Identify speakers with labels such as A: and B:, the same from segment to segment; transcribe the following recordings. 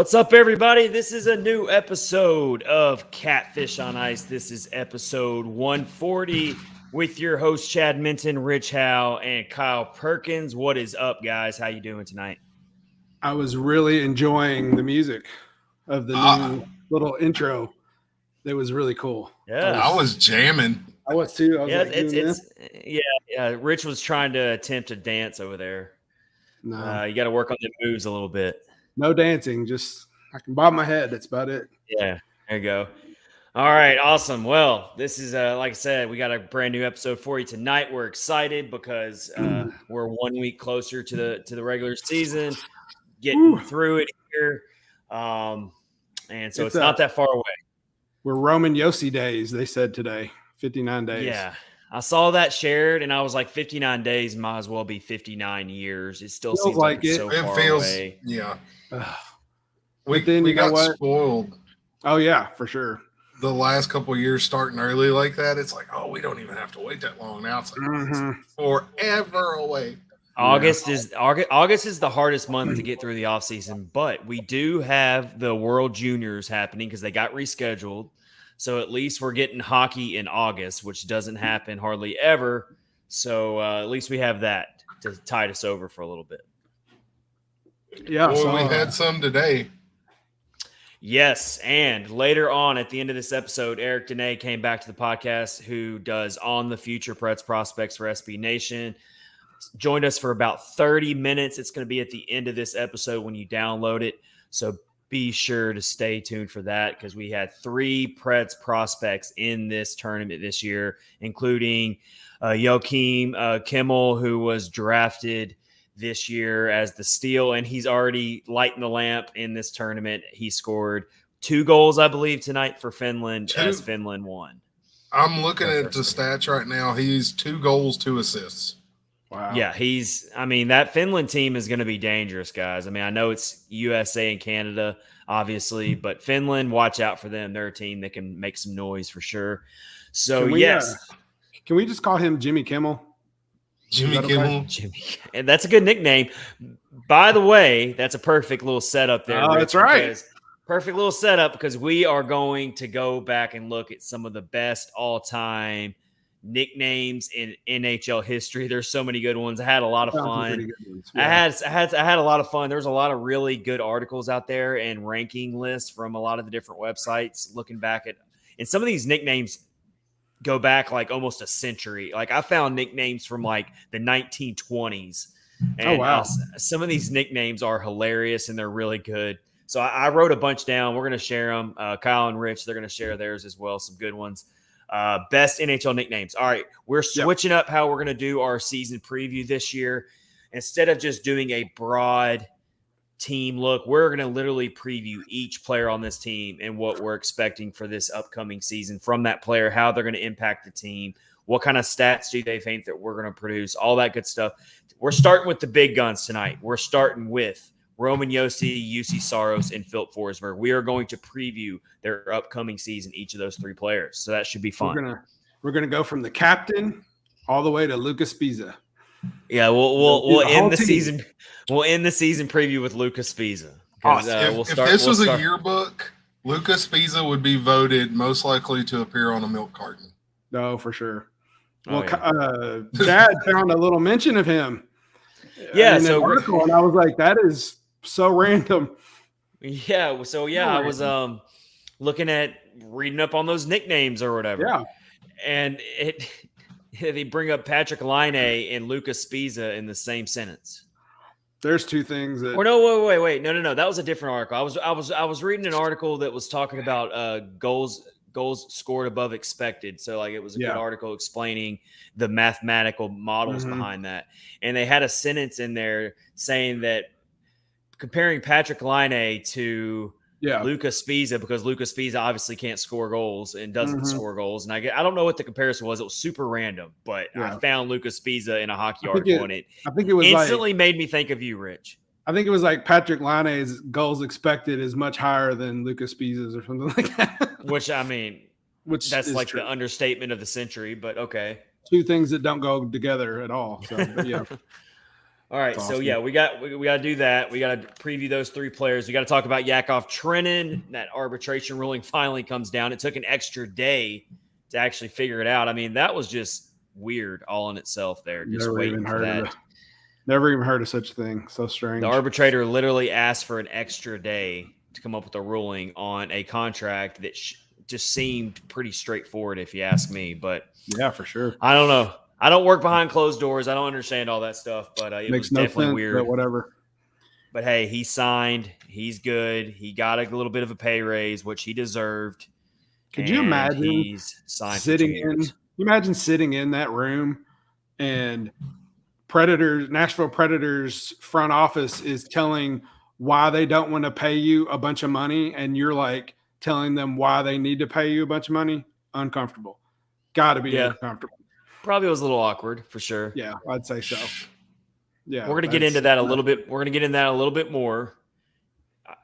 A: What's up, everybody? This is a new episode of Catfish on Ice. This is episode 140 with your host, Chad Minton, Rich Howe, and Kyle Perkins. What is up, guys? How you doing tonight?
B: I was really enjoying the music of the new little intro. That was really cool.
A: Yeah,
C: I was jamming.
B: I was too. I was
A: Rich was trying to attempt to dance over there.
B: No,
A: you got to work on the moves a little bit.
B: No dancing. Just I can bob my head. That's about it.
A: Yeah, there you go. All right, awesome. Well, this is like I said, we got a brand new episode for you tonight. We're excited because we're 1 week closer to the regular season, getting through it here, and so it's not that far away.
B: We're Roman Josi days. They said today, 59 days.
A: Yeah, I saw that shared, and I was like, 59 days might as well be 59 years. It still seems like it's so far away.
C: Yeah.
B: We got
C: spoiled.
B: Oh, yeah, for sure.
C: The last couple of years starting early like that, it's like, oh, we don't even have to wait that long now. It's like forever away.
A: August is the hardest month to get through the offseason, but we do have the World Juniors happening because they got rescheduled. So at least we're getting hockey in August, which doesn't happen hardly ever. So at least we have that to tide us over for a little bit.
B: Yeah,
C: we had some today.
A: Yes, and later on at the end of this episode, Eric Dene came back to the podcast, who does On the Future Preds Prospects for SB Nation. Joined us for about 30 minutes. It's going to be at the end of this episode when you download it. So be sure to stay tuned for that because we had 3 Preds prospects in this tournament this year, including Joachim Kimmel, who was drafted this year as the steal, and he's already lighting the lamp in this tournament. He scored 2 goals, I believe, tonight for Finland as Finland won.
C: I'm looking at the stats right now. He's 2 goals, 2 assists.
B: Wow.
A: Yeah, that Finland team is going to be dangerous, guys. I mean, I know it's USA and Canada, obviously, but Finland, watch out for them. They're a team that can make some noise for sure. So,
B: can we just call him Jimmy Kimmel?
C: Jimmy Kimmel.
A: And that's a good nickname. By the way, that's a perfect little setup there.
B: Oh, that's right.
A: Perfect little setup because we are going to go back and look at some of the best all-time nicknames in NHL history. There's so many good ones. I had a lot of fun. Yeah. I had a lot of fun. There's a lot of really good articles out there and ranking lists from a lot of the different websites looking back at, and some of these nicknames go back like almost a century. Like I found nicknames from like the 1920s. And some of these nicknames are hilarious and they're really good. So I wrote a bunch down. We're going to share them. Kyle and Rich, they're going to share theirs as well. Some good ones. Best NHL nicknames. All right. We're switching up how we're going to do our season preview this year. Instead of just doing a broad team look, we're going to literally preview each player on this team and what we're expecting for this upcoming season from that player, how they're going to impact the team, what kind of stats do they think that we're going to produce, all that good stuff. We're starting with the big guns tonight. We're starting with Roman Josi, UC Saros, and Philip Forsberg. We are going to preview their upcoming season, each of those 3 players. So that should be fun.
B: We're gonna go from the captain all the way to Lucas Spiza.
A: Yeah, we'll end the season. We'll end the season preview with Lucas Spiza.
C: If this was a yearbook, Lucas Spiza would be voted most likely to appear on a milk carton.
B: No, for sure. Well, Chad found a little mention of him.
A: Yeah,
B: in an article, and I was like, that is so random.
A: Yeah, so I was reading up on those nicknames or whatever.
B: Yeah,
A: and they bring up Patrick Laine and Lucas Spiza in the same sentence.
B: There's 2 things that.
A: Or no, wait. No. That was a different article. I was reading an article that was talking about goals scored above expected. So like it was a good article explaining the mathematical models behind that. And they had a sentence in there saying that comparing Patrick Laine to Lucas Spiza, because Lucas Spiza obviously can't score goals and doesn't score goals. And I don't know what the comparison was. It was super random, but I found Lucas Spiza in a hockey article and
B: I think it was
A: instantly made me think of you, Rich.
B: I think it was like Patrick Laine's goals expected is much higher than Lucas Spiza's or something like that.
A: Which that's like true. The understatement of the century, but okay.
B: 2 things that don't go together at all. So, yeah.
A: All right,
B: awesome.
A: so yeah, we got to do that. We got to preview those three players. We got to talk about Yakov Trenin. That arbitration ruling finally comes down. It took an extra day to actually figure it out. I mean, that was just weird all in itself there. Just waiting for that.
B: Never even heard of such a thing. So strange.
A: The arbitrator literally asked for an extra day to come up with a ruling on a contract that just seemed pretty straightforward, if you ask me. But
B: yeah, for sure.
A: I don't know. I don't work behind closed doors. I don't understand all that stuff, but it
B: makes
A: was
B: no
A: definitely
B: sense,
A: weird.
B: But whatever.
A: But hey, he signed. He's good. He got a little bit of a pay raise, which he deserved.
B: Could you imagine
A: he's signed
B: sitting in? You imagine sitting in that room and Nashville Predators front office is telling why they don't want to pay you a bunch of money, and you're like telling them why they need to pay you a bunch of money? Uncomfortable. Got to be uncomfortable.
A: Probably was a little awkward for sure.
B: Yeah, I'd say so. Yeah,
A: we're going to get into that a little bit. We're going to get into that a little bit more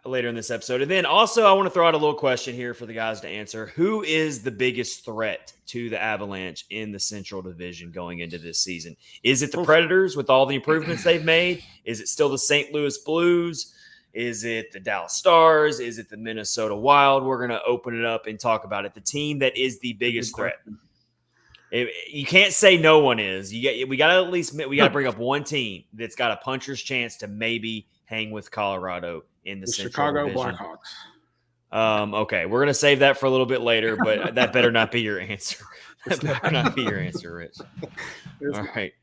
A: later in this episode. And then also I want to throw out a little question here for the guys to answer. Who is the biggest threat to the Avalanche in the Central Division going into this season? Is it the Predators with all the improvements they've made? Is it still the St. Louis Blues? Is it the Dallas Stars? Is it the Minnesota Wild? We're going to open it up and talk about it. The team that is the biggest threat. You can't say no one is. We got to bring up one team that's got a puncher's chance to maybe hang with Colorado in the Central
B: Chicago
A: Division.
B: Blackhawks.
A: Okay, we're gonna save that for a little bit later, but that better not be your answer. That better not be your answer, Rich. All right,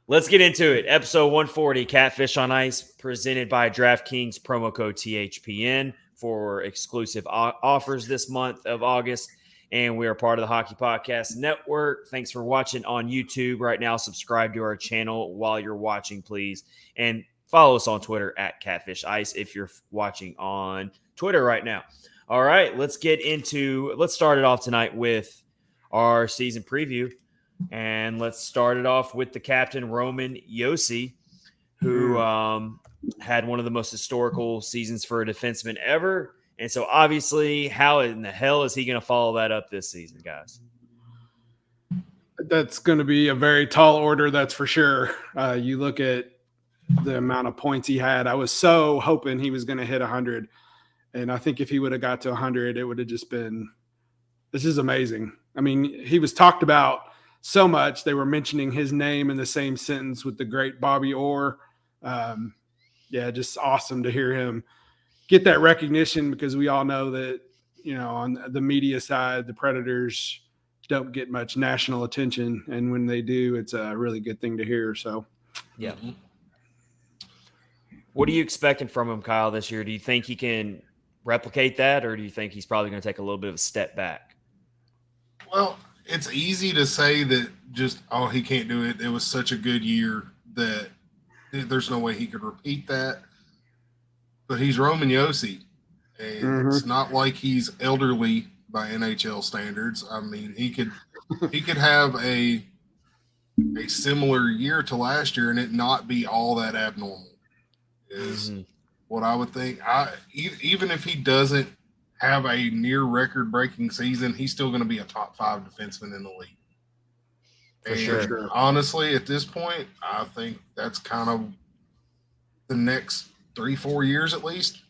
A: let's get into it. Episode 140, Catfish on Ice, presented by DraftKings. Promo code THPN for exclusive offers this month of August. And we are part of the Hockey Podcast Network. Thanks for watching on YouTube right now. Subscribe to our channel while you're watching, please. And follow us on Twitter at Catfish Ice if you're watching on Twitter right now. All right, let's start it off tonight with our season preview. And let's start it off with the captain, Roman Josi, who had one of the most historical seasons for a defenseman ever. And so, obviously, how in the hell is he going to follow that up this season, guys?
B: That's going to be a very tall order, that's for sure. You look at the amount of points he had. I was so hoping he was going to hit 100. And I think if he would have got to 100, it would have just been – this is amazing. I mean, he was talked about so much. They were mentioning his name in the same sentence with the great Bobby Orr. Just awesome to hear him get that recognition, because we all know that, on the media side, the Predators don't get much national attention. And when they do, it's a really good thing to hear. So,
A: yeah. What are you expecting from him, Kyle, this year? Do you think he can replicate that, or do you think he's probably going to take a little bit of a step back?
C: Well, it's easy to say that he can't do it. It was such a good year that there's no way he could repeat that. But he's Roman Josi, and it's not like he's elderly by NHL standards. I mean, he could have a similar year to last year and it not be all that abnormal. Is what I would think. Even if he doesn't have a near record-breaking season, he's still going to be a top 5 defenseman in the league.
A: For sure.
C: Honestly, at this point, I think that's kind of the next 3-4 years at least.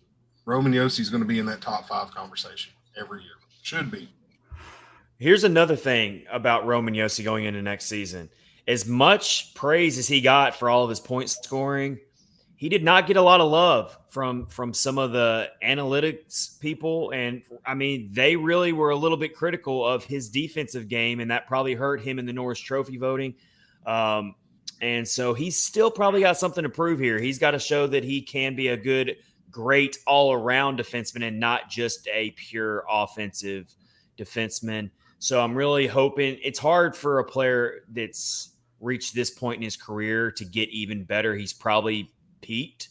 C: Roman Josi is going to be in that top 5 conversation every year. Should be.
A: Here's another thing about Roman Josi going into next season. As much praise as he got for all of his point scoring, he did not get a lot of love from some of the analytics people. And, I mean, they really were a little bit critical of his defensive game, and that probably hurt him in the Norris Trophy voting. And so he's still probably got something to prove here. He's got to show that he can be a good, great all-around defenseman and not just a pure offensive defenseman. So I'm really hoping – it's hard for a player that's reached this point in his career to get even better. He's probably peaked.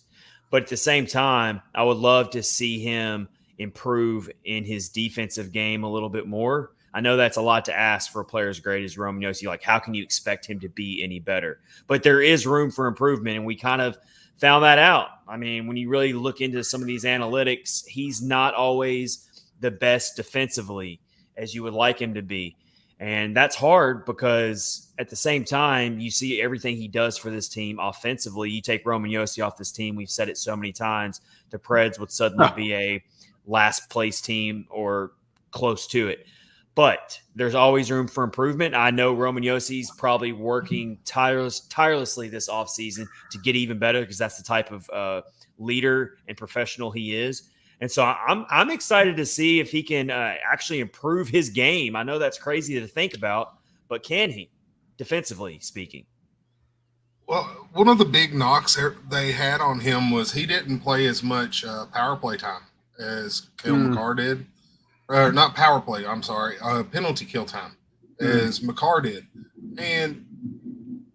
A: But at the same time, I would love to see him improve in his defensive game a little bit more. I know that's a lot to ask for a player as great as Roman Josi. Like, how can you expect him to be any better? But there is room for improvement, and we kind of found that out. I mean, when you really look into some of these analytics, he's not always the best defensively as you would like him to be. And that's hard because at the same time, you see everything he does for this team offensively. You take Roman Josi off this team, we've said it so many times, the Preds would suddenly be a last place team or close to it. But there's always room for improvement. I know Roman Josi's probably working tirelessly this offseason to get even better because that's the type of leader and professional he is. And so I'm excited to see if he can actually improve his game. I know that's crazy to think about, but can he, defensively speaking?
C: Well, one of the big knocks they had on him was he didn't play as much power play time as Cale Makar did. Not power play, I'm sorry, penalty kill time as Makar did. And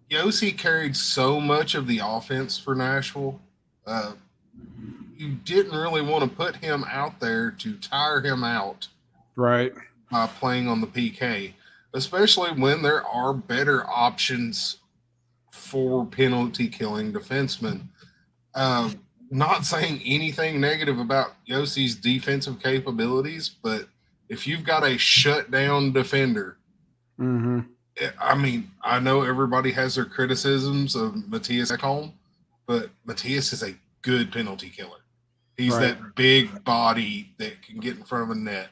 C: Josi carried so much of the offense for Nashville. You didn't really want to put him out there to tire him out,
B: right?
C: By playing on the PK, especially when there are better options for penalty killing defensemen. Not saying anything negative about Josi's defensive capabilities, but if you've got a shutdown defender, I mean, I know everybody has their criticisms of Mattias Ekholm, but Mattias is a good penalty killer. He's that big body that can get in front of a net.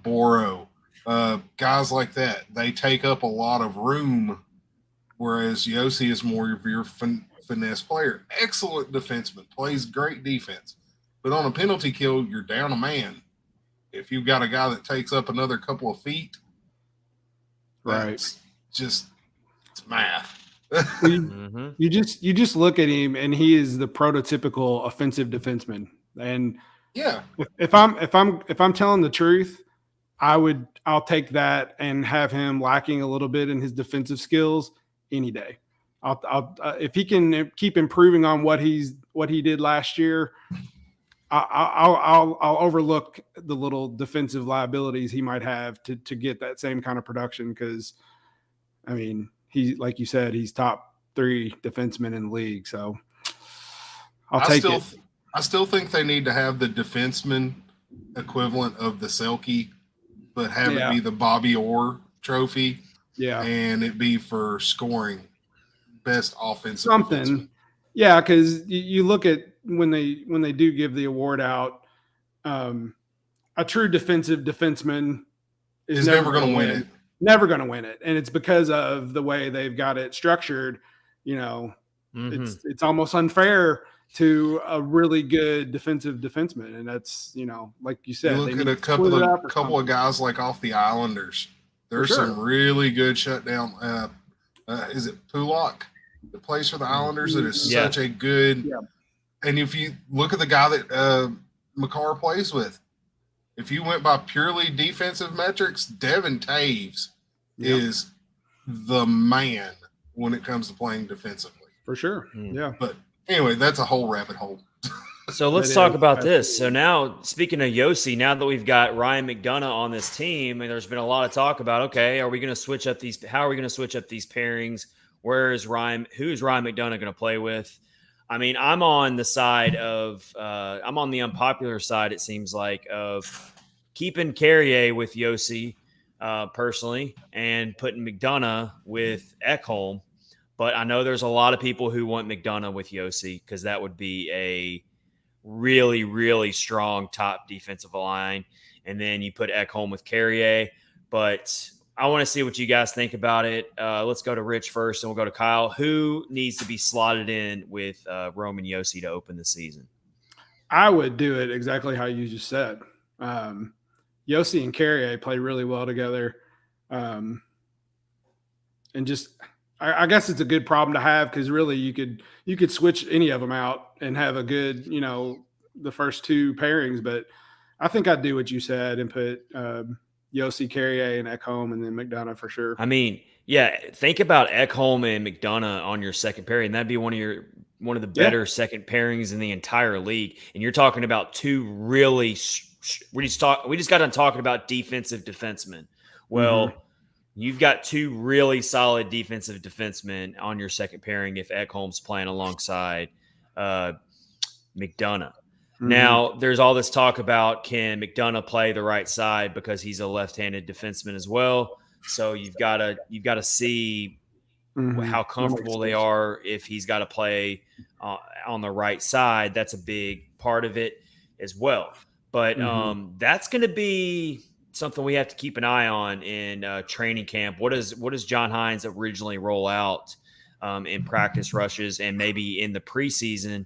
C: Boro, guys like that, they take up a lot of room, whereas Josi is more of your finesse player. Excellent defenseman, plays great defense. But on a penalty kill, you're down a man. If you've got a guy that takes up another couple of feet, it's math.
B: You just look at him, and he is the prototypical offensive defenseman. And if I'm telling the truth, I'll take that and have him lacking a little bit in his defensive skills any day. I'll if he can keep improving on what he did last year, I'll overlook the little defensive liabilities he might have to get that same kind of production. Because I mean, he, like you said, he's top 3 defensemen in the league. So I'll take it.
C: I still think they need to have the defenseman equivalent of the Selke, but have it be the Bobby Orr trophy.
B: Yeah.
C: And it be for scoring best offensive
B: something.
C: Defenseman.
B: Yeah, because you look at when they do give the award out, a true defensive defenseman is never going to win it. Never going to win it. And it's because of the way they've got it structured. You know, it's almost unfair to a really good defensive defenseman. And that's, you know, like you said,
C: you look at a couple of guys like off the Islanders. There's some really good shutdown. Is it Pulak that plays for the Islanders? That is such a good. Yeah. And if you look at the guy that Makar plays with, if you went by purely defensive metrics, Devin Taves is the man when it comes to playing defensively.
B: For sure. Yeah.
C: But anyway, that's a whole rabbit hole.
A: So let's talk about this. So now, speaking of Josi, now that we've got Ryan McDonough on this team, and there's been a lot of talk about, okay, are we going to switch up these? How are we going to switch up these pairings? Who's Ryan McDonough going to play with? I mean, I'm on the side of I'm on the unpopular side, it seems like, of keeping Carrier with Josi personally and putting McDonough with Ekholm. But I know there's a lot of people who want McDonough with Josi because that would be a really, really strong top defensive line. And then you put Ekholm with Carrier. But I want to see what you guys think about it. Let's go to Rich first, and we'll go to Kyle. Who needs to be slotted in with Roman Josi to open the season?
B: I would do it exactly how you just said. Josi and Carrier play really well together. And just – I guess it's a good problem to have because really you could switch any of them out and have a good, you know, the first 2 pairings. But I think I'd do what you said and put Josi, Carrier, and Ekholm, and then McDonough for sure.
A: I mean, yeah, think about Ekholm and McDonough on your second pairing. That'd be one of the better second pairings in the entire league. And you're talking about 2 really we just got done talking about defensive defensemen. Well, you've got 2 really solid defensive defensemen on your second pairing if Ekholm's playing alongside McDonough. Now, there's all this talk about can McDonough play the right side because he's a left-handed defenseman as well. So you've got to see how comfortable they are if he's got to play on the right side. That's a big part of it as well. But that's going to be something we have to keep an eye on in training camp. What does John Hines originally roll out in practice rushes and maybe in the preseason?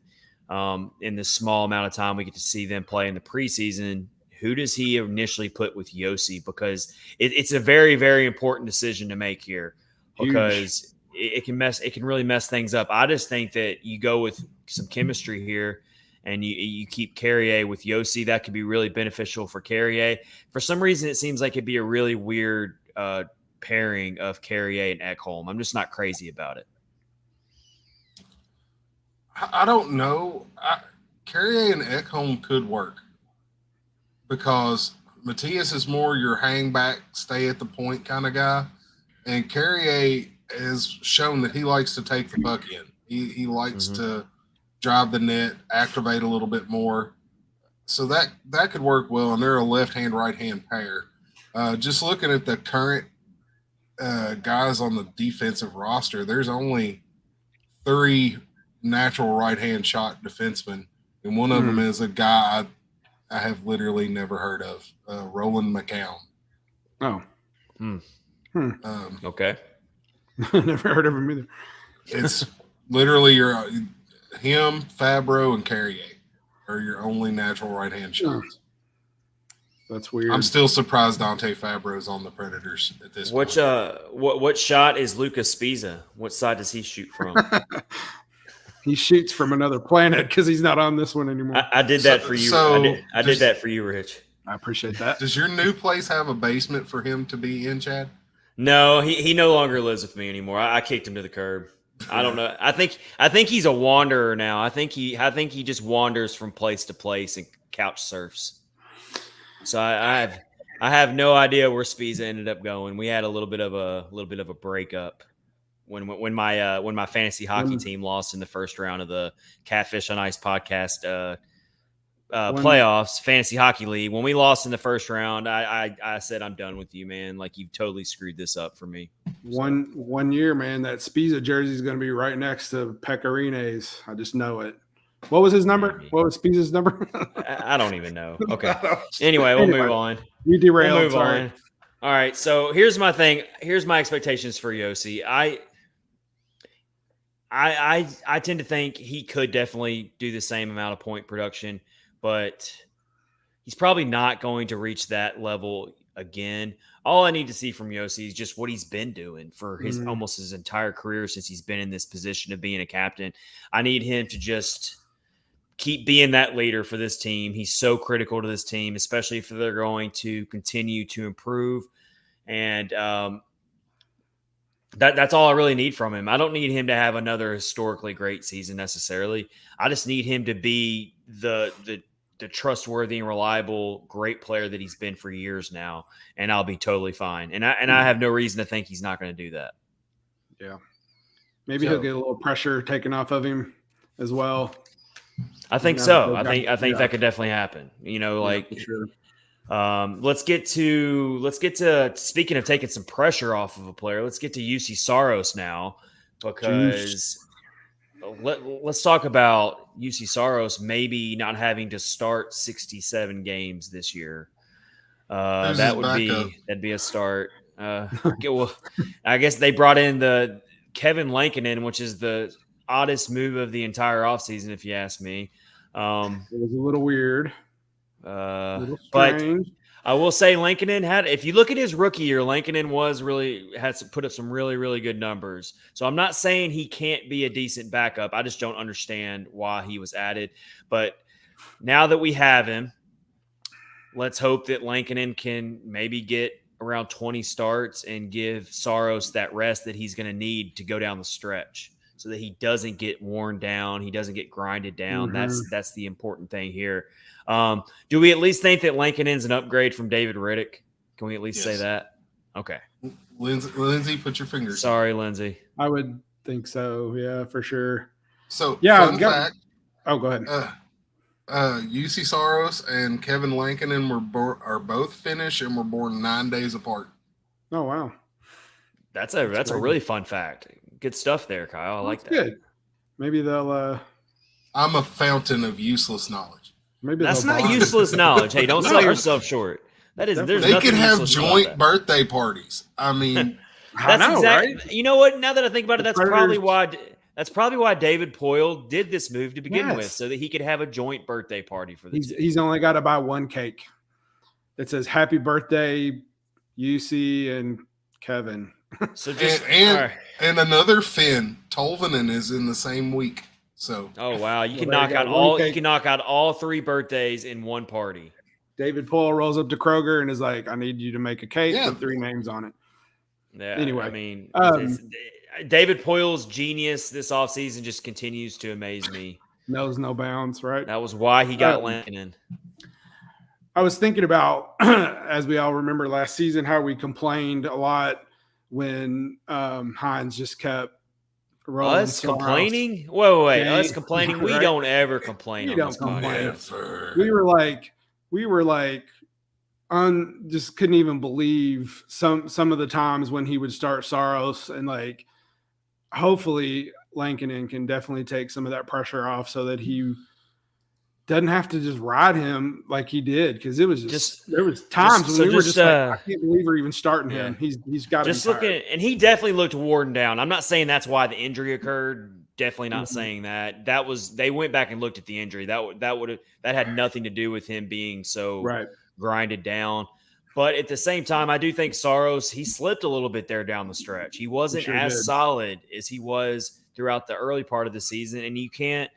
A: In the small amount of time we get to see them play in the preseason, who does he initially put with Josi? Because it's a very, very important decision to make here because it can really mess things up. I just think that you go with some chemistry here and you keep Carrier with Josi. That could be really beneficial for Carrier. For some reason, it seems like it'd be a really weird pairing of Carrier and Ekholm. I'm just not crazy about it.
C: I don't know. Carrier and Ekholm could work because Matthias is more your hang back, stay at the point kind of guy. And Carrier has shown that he likes to take the puck in. He likes to drive the net, activate a little bit more. So that could work well. And they're a left-hand, right-hand pair. Just looking at the current guys on the defensive roster, there's only 3 natural right-hand shot defenseman, and one of them is a guy I have literally never heard of, Roland McCown.
B: Oh.
A: Okay.
B: Never heard of him either.
C: It's literally him, Fabro, and Carrier are your only natural right-hand shots.
B: That's weird.
C: I'm still surprised Dante Fabro's on the Predators at this point.
A: What shot is Lucas Spiza? What side does he shoot from?
B: He shoots from another planet because he's not on this one anymore.
A: I did that for you. I did that for you, Rich.
B: I appreciate that.
C: Does your new place have a basement for him to be in, Chad?
A: No, he no longer lives with me anymore. I kicked him to the curb. I don't know. I think he's a wanderer now. I think he just wanders from place to place and couch surfs. So I have no idea where Spiza ended up going. We had a little bit of a breakup. When my fantasy hockey team lost in the first round of the Catfish on Ice podcast playoffs, fantasy hockey league, when we lost in the first round, I said, I'm done with you, man. Like, you've totally screwed this up for me.
B: One year, man, that Spiza jersey is going to be right next to Pekarine's. I just know it. What was his number? What was Spiza's number?
A: I don't even know. Okay. Anyway, we'll move on.
B: We derailed.
A: We'll move on. All right. So here's my thing. Here's my expectations for Josi. I tend to think he could definitely do the same amount of point production, but he's probably not going to reach that level again. All I need to see from Josi is just what he's been doing for his almost his entire career since he's been in this position of being a captain. I need him to just keep being that leader for this team. He's so critical to this team, especially if they're going to continue to improve. And that's all I really need from him. I don't need him to have another historically great season necessarily. I just need him to be the trustworthy and reliable, great player that he's been for years now, and I'll be totally fine. And I have no reason to think he's not going to do that.
B: Yeah, maybe he'll get a little pressure taken off of him as well.
A: I think so. I think that could definitely happen.
B: Sure.
A: Let's get to speaking of taking some pressure off of a player. Let's get to UC Saros now, because let's talk about UC Saros maybe not having to start 67 games this year. That'd be a start. Okay, well, I guess they brought in the Kevin Lankinen, which is the oddest move of the entire offseason, if you ask me.
B: It was a little weird.
A: But I will say Lankinen if you look at his rookie year, Lankinen had to put up some really, really good numbers. So I'm not saying he can't be a decent backup. I just don't understand why he was added. But now that we have him, let's hope that Lankinen can maybe get around 20 starts and give Saros that rest that he's going to need to go down the stretch, so that he doesn't get worn down, he doesn't get grinded down. That's the important thing here. Do we at least think that Lankinen's an upgrade from David Riddick? Can we at least say that? Okay.
C: Lindsay, put your fingers.
A: Sorry, Lindsay.
B: I would think so. Yeah, for sure.
C: So,
B: yeah.
C: fun fact.
B: Oh, go ahead.
C: UC Saros and Kevin Lankinen are both Finnish and were born 9 days apart.
B: Oh wow,
A: that's a really fun fact. Good stuff there, Kyle. I like that.
B: Good. Maybe they'll.
C: I'm a fountain of useless knowledge.
B: Maybe
A: that's not useless knowledge. Hey, don't sell yourself short. That is. There's
C: they
A: nothing
C: can have
A: useless
C: joint birthday parties. I mean,
A: that's exactly.
B: Right?
A: You know what? Now that I think about it, that's probably why David Poyle did this move to begin with, so that he could have a joint birthday party for the team.
B: He's only got to buy one cake that says "Happy Birthday, UC and Kevin."
A: So just
C: and another Finn, Tolvanen, is in the same week. So
A: wow, you can knock out all 3 birthdays in one party.
B: David Poyle rolls up to Kroger and is like, "I need you to make a cake with 3 names on it."
A: Yeah.
B: Anyway,
A: I mean, David Poyle's genius this offseason just continues to amaze me.
B: Knows no bounds, right?
A: That was why he got Lankinen.
B: I was thinking about, as we all remember last season, how we complained a lot when Hines just kept rolling.
A: Us complaining? Wait. Us complaining?
B: Right?
A: We don't ever complain.
B: We don't complain. We were like, just couldn't even believe some of the times when he would start Saros, and like, hopefully Lankinen can definitely take some of that pressure off so that he doesn't have to just ride him like he did, because it was just there was times when we were just like, I can't believe we're even starting him. He's got to
A: just looking, and he definitely looked worn down. I'm not saying that's why the injury occurred. Definitely not saying that. That was, they went back and looked at the injury. That had nothing to do with him being so grinded down. But at the same time, I do think Saros, he slipped a little bit there down the stretch. He wasn't solid as he was throughout the early part of the season, and you can't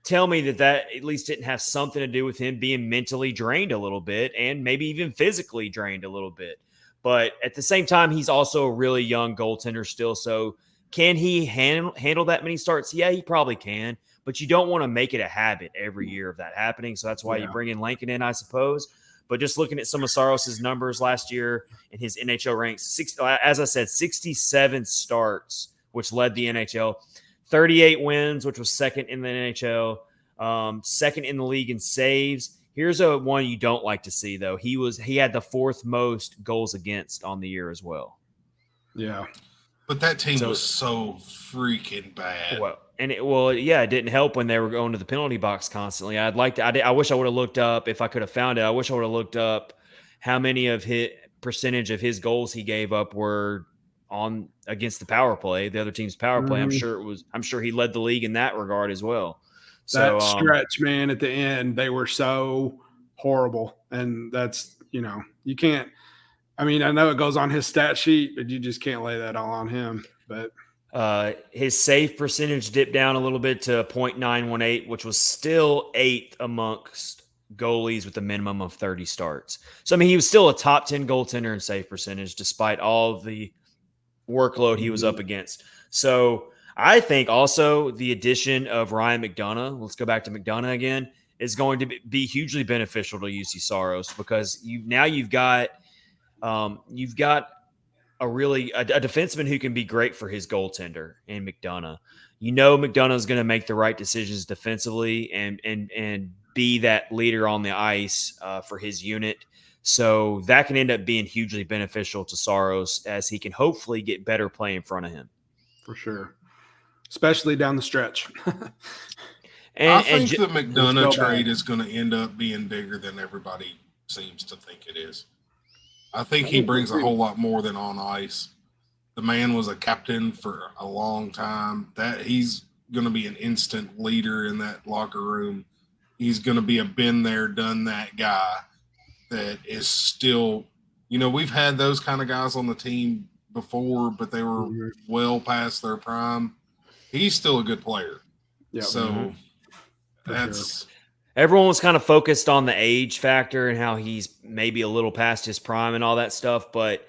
A: tell me that at least didn't have something to do with him being mentally drained a little bit, and maybe even physically drained a little bit. But at the same time, he's also a really young goaltender still. So can he handle that many starts? Yeah, he probably can. But you don't want to make it a habit every year of that happening. So that's why you bring in Lankinen, I suppose. But just looking at some of Saros' numbers last year in his NHL ranks, as I said, 67 starts, which led the NHL. 38 wins, which was second in the NHL, second in the league in saves. Here's one you don't like to see, though. He had the 4th most goals against on the year as well.
B: Yeah.
C: But that team was so freaking bad.
A: It didn't help when they were going to the penalty box constantly. I wish I would have looked up, if I could have found it, I wish I would have looked up how many of his percentage of his goals he gave up were on against the power play, the other team's power play. I'm sure he led the league in that regard as well.
B: That stretch, man, at the end, they were so horrible. And that's, you can't, I mean, I know it goes on his stat sheet, but you just can't lay that all on him. But
A: his save percentage dipped down a little bit to .918, which was still 8th amongst goalies with a minimum of 30 starts. So, I mean, he was still a top 10 goaltender in save percentage, despite all of the workload he was up against. So I think also the addition of Ryan McDonough, let's go back to McDonough again, is going to be hugely beneficial to UC Saros, because you've got a defenseman who can be great for his goaltender in McDonough. McDonough is going to make the right decisions defensively and be that leader on the ice for his unit. So that can end up being hugely beneficial to Saros, as he can hopefully get better play in front of him.
B: For sure. Especially down the stretch.
C: I think the McDonough trade is going to end up being bigger than everybody seems to think it is. I think he brings a whole lot more than on ice. The man was a captain for a long time. That he's going to be an instant leader in that locker room. He's going to be a been there, done that guy that is still, we've had those kind of guys on the team before, but they were well past their prime. He's still a good player.
B: Yeah.
C: So that's
A: everyone was kind of focused on the age factor and how he's maybe a little past his prime and all that stuff, but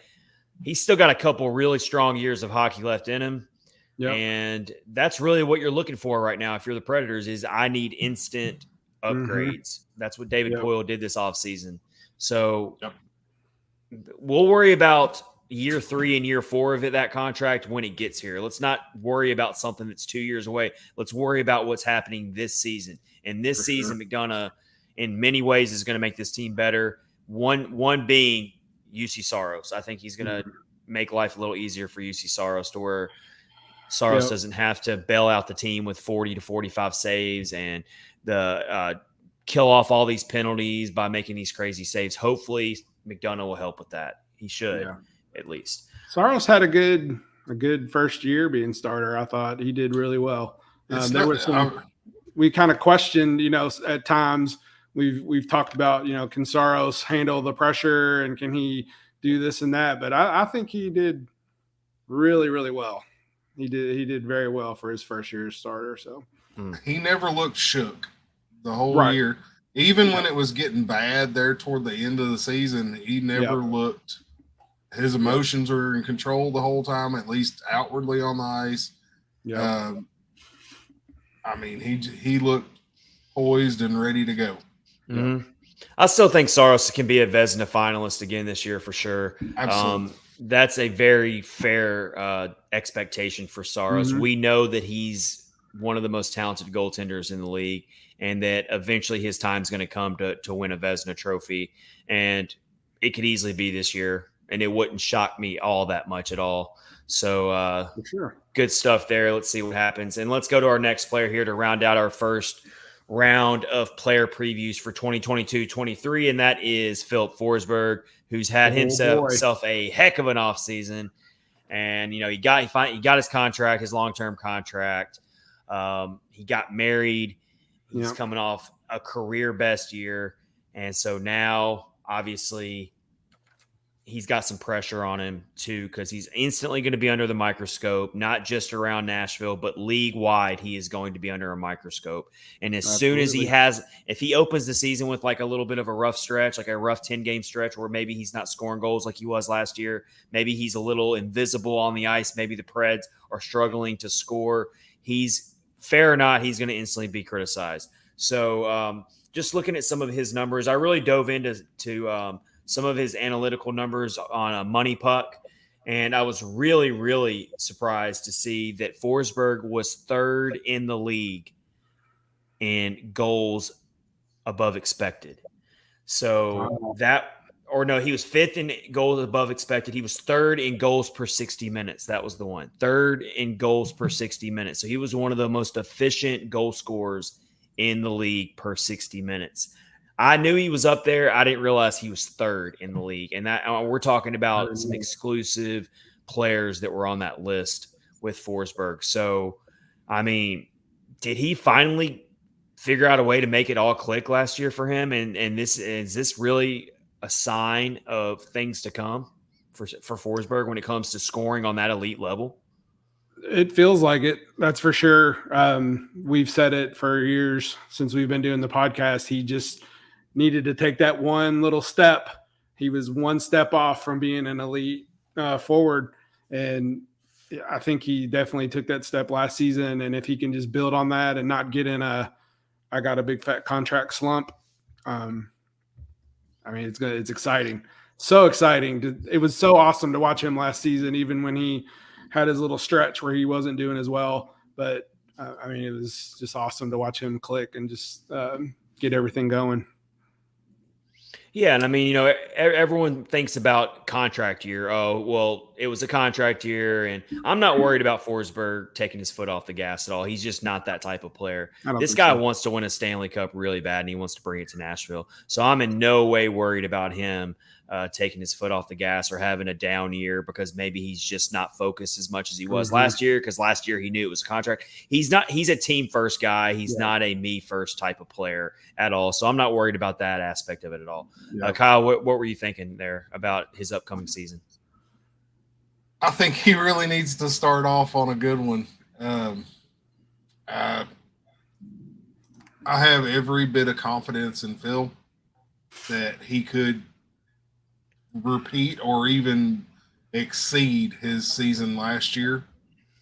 A: he's still got a couple really strong years of hockey left in him.
B: Yep.
A: And that's really what you're looking for right now. If you're the Predators, is I need instant upgrades. That's what David Poyle did this offseason. So we'll worry about year 3 and year 4 of that contract when it gets here. Let's not worry about something that's 2 years away. Let's worry about what's happening this season. And this season, McDonough, in many ways, is going to make this team better. One being UC Saros. I think he's going to make life a little easier for UC Saros, to where Saros doesn't have to bail out the team with 40 to 45 saves and kill off all these penalties by making these crazy saves. Hopefully, McDonough will help with that. He should, at least.
B: Saros had a good first year being starter. I thought he did really well. There were some we kind of questioned, at times we've talked about, can Saros handle the pressure and can he do this and that? But I think he did really, really well. He did very well for his first year as starter. So
C: he never looked shook the whole year. Even when it was getting bad there toward the end of the season, he never looked. His emotions were in control the whole time, at least outwardly on the ice. He looked poised and ready to go.
A: Mm-hmm. I still think Saros can be a Vezina finalist again this year for sure.
C: Absolutely.
A: That's a very fair expectation for Saros. We know that he's one of the most talented goaltenders in the league, and that eventually his time's going to come to win a Vezina trophy. And it could easily be this year, and it wouldn't shock me all that much at all. So
B: for sure.
A: Good stuff there. Let's see what happens. And let's go to our next player here to round out our first round of player previews for 2022-23, and that is Filip Forsberg, who's had himself a heck of an offseason. And, he got his contract, his long-term contract. He got married. He's coming off a career best year. And so now, obviously, he's got some pressure on him too, because he's instantly going to be under the microscope, not just around Nashville, but league-wide, he is going to be under a microscope. And as soon as if he opens the season with like a little bit of a rough stretch, like a rough 10-game stretch where maybe he's not scoring goals like he was last year, maybe he's a little invisible on the ice, maybe the Preds are struggling to score, he's fair or not, he's going to instantly be criticized. So just looking at some of his numbers, I really dove into some of his analytical numbers on a money puck. And I was really, really surprised to see that Forsberg was third in the league in goals above expected. So he was fifth in goals above expected. He was third in goals per 60 minutes. That was the one. Third in goals per 60 minutes. So he was one of the most efficient goal scorers in the league per 60 minutes. I knew he was up there. I didn't realize he was third in the league. And that we're talking about some exclusive players that were on that list with Forsberg. So, did he finally figure out a way to make it all click last year for him? And is this really a sign of things to come for Forsberg when it comes to scoring on that elite level?
B: It feels like it. That's for sure. We've said it for years since we've been doing the podcast. He just needed to take that one little step. He was one step off from being an elite forward. And I think he definitely took that step last season. And if he can just build on that and not get in I got a big fat contract slump. It's exciting. So exciting. It was so awesome to watch him last season, even when he had his little stretch where he wasn't doing as well. But it was just awesome to watch him click and just get everything going.
A: Yeah, and everyone thinks about contract year. Oh, well, it was a contract year, and I'm not worried about Forsberg taking his foot off the gas at all. He's just not that type of player. This guy wants to win a Stanley Cup really bad, and he wants to bring it to Nashville. So I'm in no way worried about him taking his foot off the gas or having a down year because maybe he's just not focused as much as he was last year, because last year he knew it was a contract. He's a team first guy. He's not a me first type of player at all. So I'm not worried about that aspect of it at all. Yeah. Kyle, what were you thinking there about his upcoming season?
C: I think he really needs to start off on a good one. I have every bit of confidence in Phil that he could repeat or even exceed his season last year.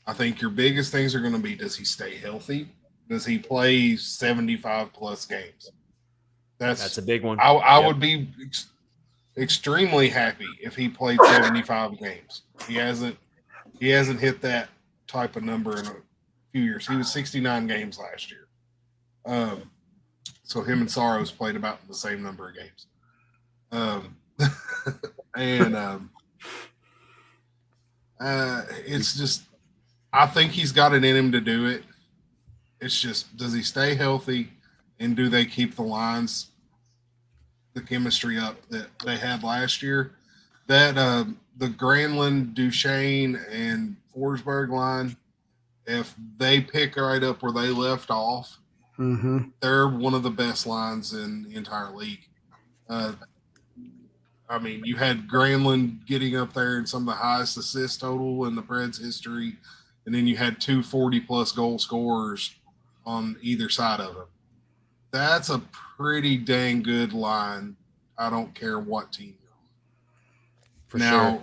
C: I think your biggest things are going to be, does he stay healthy? Does he play 75 plus games? That's
A: a big one.
C: I would be extremely happy if he played 75 games. He hasn't hit that type of number in a few years. He was 69 games last year. So him and Saros played about the same number of games. It's just, I think he's got it in him to do it. It's just, does he stay healthy, and do they keep the lines, the chemistry up that they had last year? That the Granlund, Duchesne, and Forsberg line, if they pick right up where they left off, they're one of the best lines in the entire league. I mean, you had Granlund getting up there in some of the highest assist total in the Preds history, and then you had 2 40-plus goal scorers on either side of him. That's a pretty dang good line. I don't care what team you're on.
A: For sure.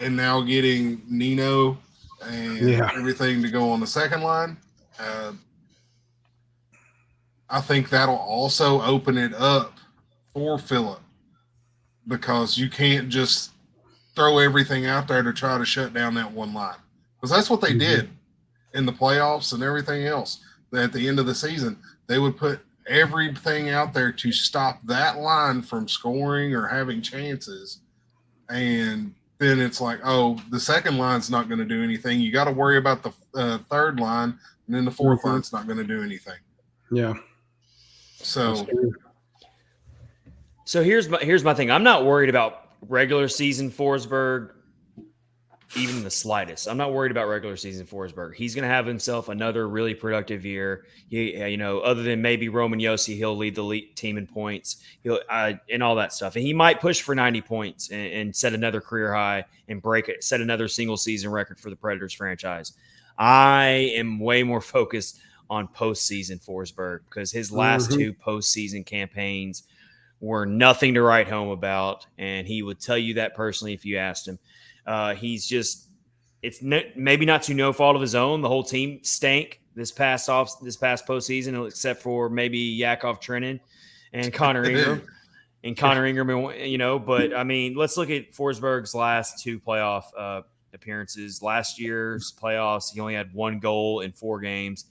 C: And now getting Nino and everything to go on the second line, I think that'll also open it up for Phillip, because you can't just throw everything out there to try to shut down that one line. Because that's what they did in the playoffs and everything else. At the end of the season, they would put everything out there to stop that line from scoring or having chances. And then it's like, oh, the second line's not going to do anything. You got to worry about the third line, and then the fourth line's not going to do anything.
B: Yeah.
C: So
A: here's my thing. I'm not worried about regular season Forsberg, even the slightest. I'm not worried about regular season Forsberg. He's going to have himself another really productive year. Other than maybe Roman Josi, he'll lead the team in points. He'll and all that stuff. And he might push for 90 points and set another career high and set another single season record for the Predators franchise. I am way more focused on postseason Forsberg, because his last 2 postseason campaigns were nothing to write home about, and he would tell you that personally if you asked him. He's just, maybe not to no fault of his own. The whole team stank this past postseason, except for maybe Yakov Trenin and Connor Ingram. But I mean, let's look at Forsberg's last 2 playoff appearances. Last year's playoffs, he only had 1 goal in 4 games.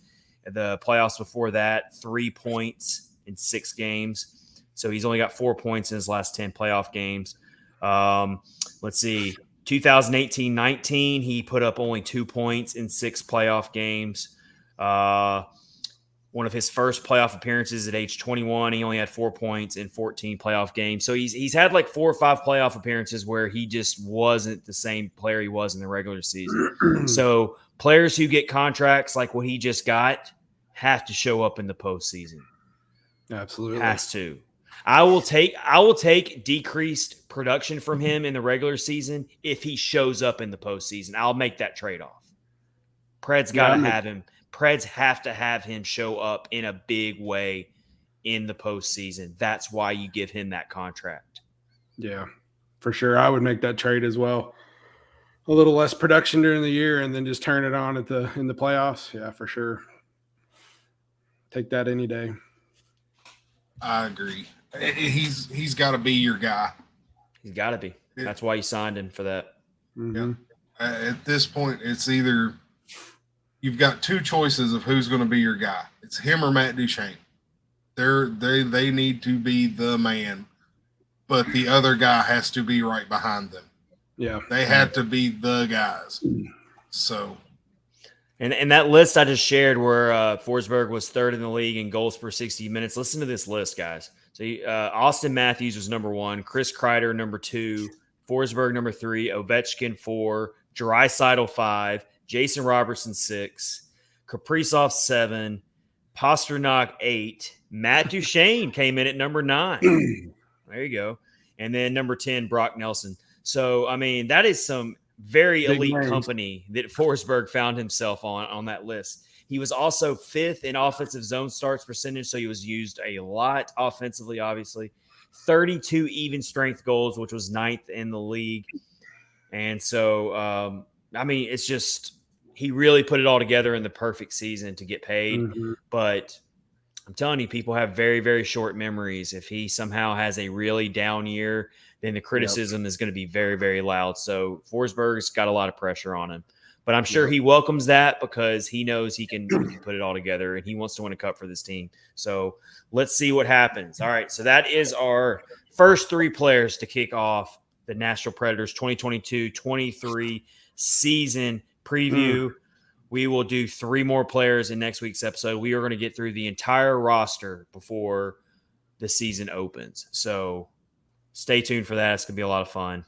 A: The playoffs before that, 3 points in 6 games. So he's only got 4 points in his last 10 playoff games. Let's see. 2018-19, he put up only 2 points in 6 playoff games. One of his first playoff appearances at age 21, he only had 4 points in 14 playoff games. So he's had like 4 or 5 playoff appearances where he just wasn't the same player he was in the regular season. So players who get contracts like what he just got have to show up in the postseason.
B: Absolutely.
A: Has to. I will take decreased production from him in the regular season if he shows up in the postseason. I'll make that trade-off. Preds got to have him. Preds have to have him show up in a big way in the postseason. That's why you give him that contract.
B: Yeah, for sure. I would make that trade as well. A little less production during the year and then just turn it on in the playoffs. Yeah, for sure. Take that any day.
C: I agree. He's got to be your guy.
A: He's got to be. That's why you signed him for that.
B: Mm-hmm.
C: At this point, it's either you've got 2 choices of who's going to be your guy. It's him or Matt Duchesne. They need to be the man, but the other guy has to be right behind them.
B: Yeah,
C: they had to be the guys. So,
A: and that list I just shared, where Forsberg was 3rd in the league in goals per 60 minutes. Listen to this list, guys. So Austin Matthews was number 1, Chris Kreider number 2, Forsberg number 3, Ovechkin 4, Draisaitl 5, Jason Robertson 6, Kaprizov 7, Pasternak 8, Matt Duchesne came in at number 9. There you go. And then number 10, Brock Nelson. So, I mean, that is some very elite company that Forsberg found himself on that list. He was also 5th in offensive zone starts percentage, so he was used a lot offensively, obviously. 32 even strength goals, which was 9th in the league. And so, I mean, it's just he really put it all together in the perfect season to get paid.
B: Mm-hmm.
A: But I'm telling you, people have very, very short memories. If he somehow has a really down year, then the criticism is going to be very, very loud. So Forsberg's got a lot of pressure on him. But I'm sure he welcomes that because he knows he can put it all together, and he wants to win a cup for this team. So let's see what happens. All right, so that is our first 3 players to kick off the Nashville Predators 2022-23 season preview. We will do 3 more players in next week's episode. We are going to get through the entire roster before the season opens. So stay tuned for that. It's going to be a lot of fun.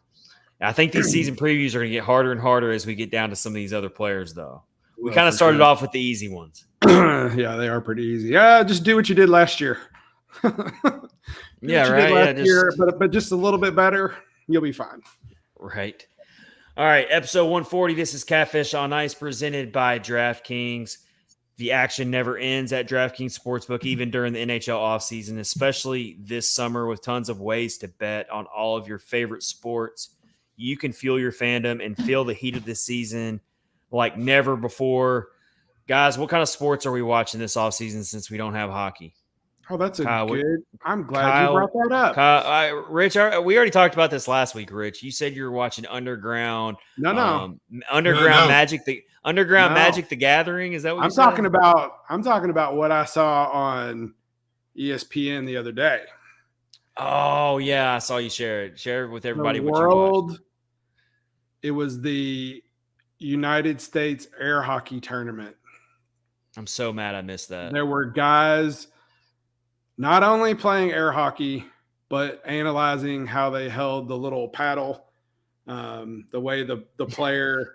A: I think these season previews are going to get harder and harder as we get down to some of these other players, though. We kind of started off with the easy ones.
B: Yeah, they are pretty easy. Yeah, just do what you did last year.
A: Yeah, right.
B: Year, but just a little bit better, you'll be fine.
A: Right. All right, episode 140. This is Catfish on Ice, presented by DraftKings. The action never ends at DraftKings Sportsbook, even during the NHL offseason, especially this summer with tons of ways to bet on all of your favorite sports. You can fuel your fandom and feel the heat of this season like never before. Guys, what kind of sports are we watching this offseason since we don't have hockey?
B: Oh, that's good. I'm glad you brought that up.
A: Kyle, Rich, we already talked about this last week, Rich. You said you were watching Underground. Underground Magic. Magic: The Gathering. Is that what
B: I'm talking about? I'm talking about what I saw on ESPN the other day.
A: Oh yeah, I saw you share it. Share it with everybody.
B: It was the United States Air Hockey Tournament.
A: I'm so mad I missed that.
B: There were guys not only playing air hockey, but analyzing how they held the little paddle, the way the player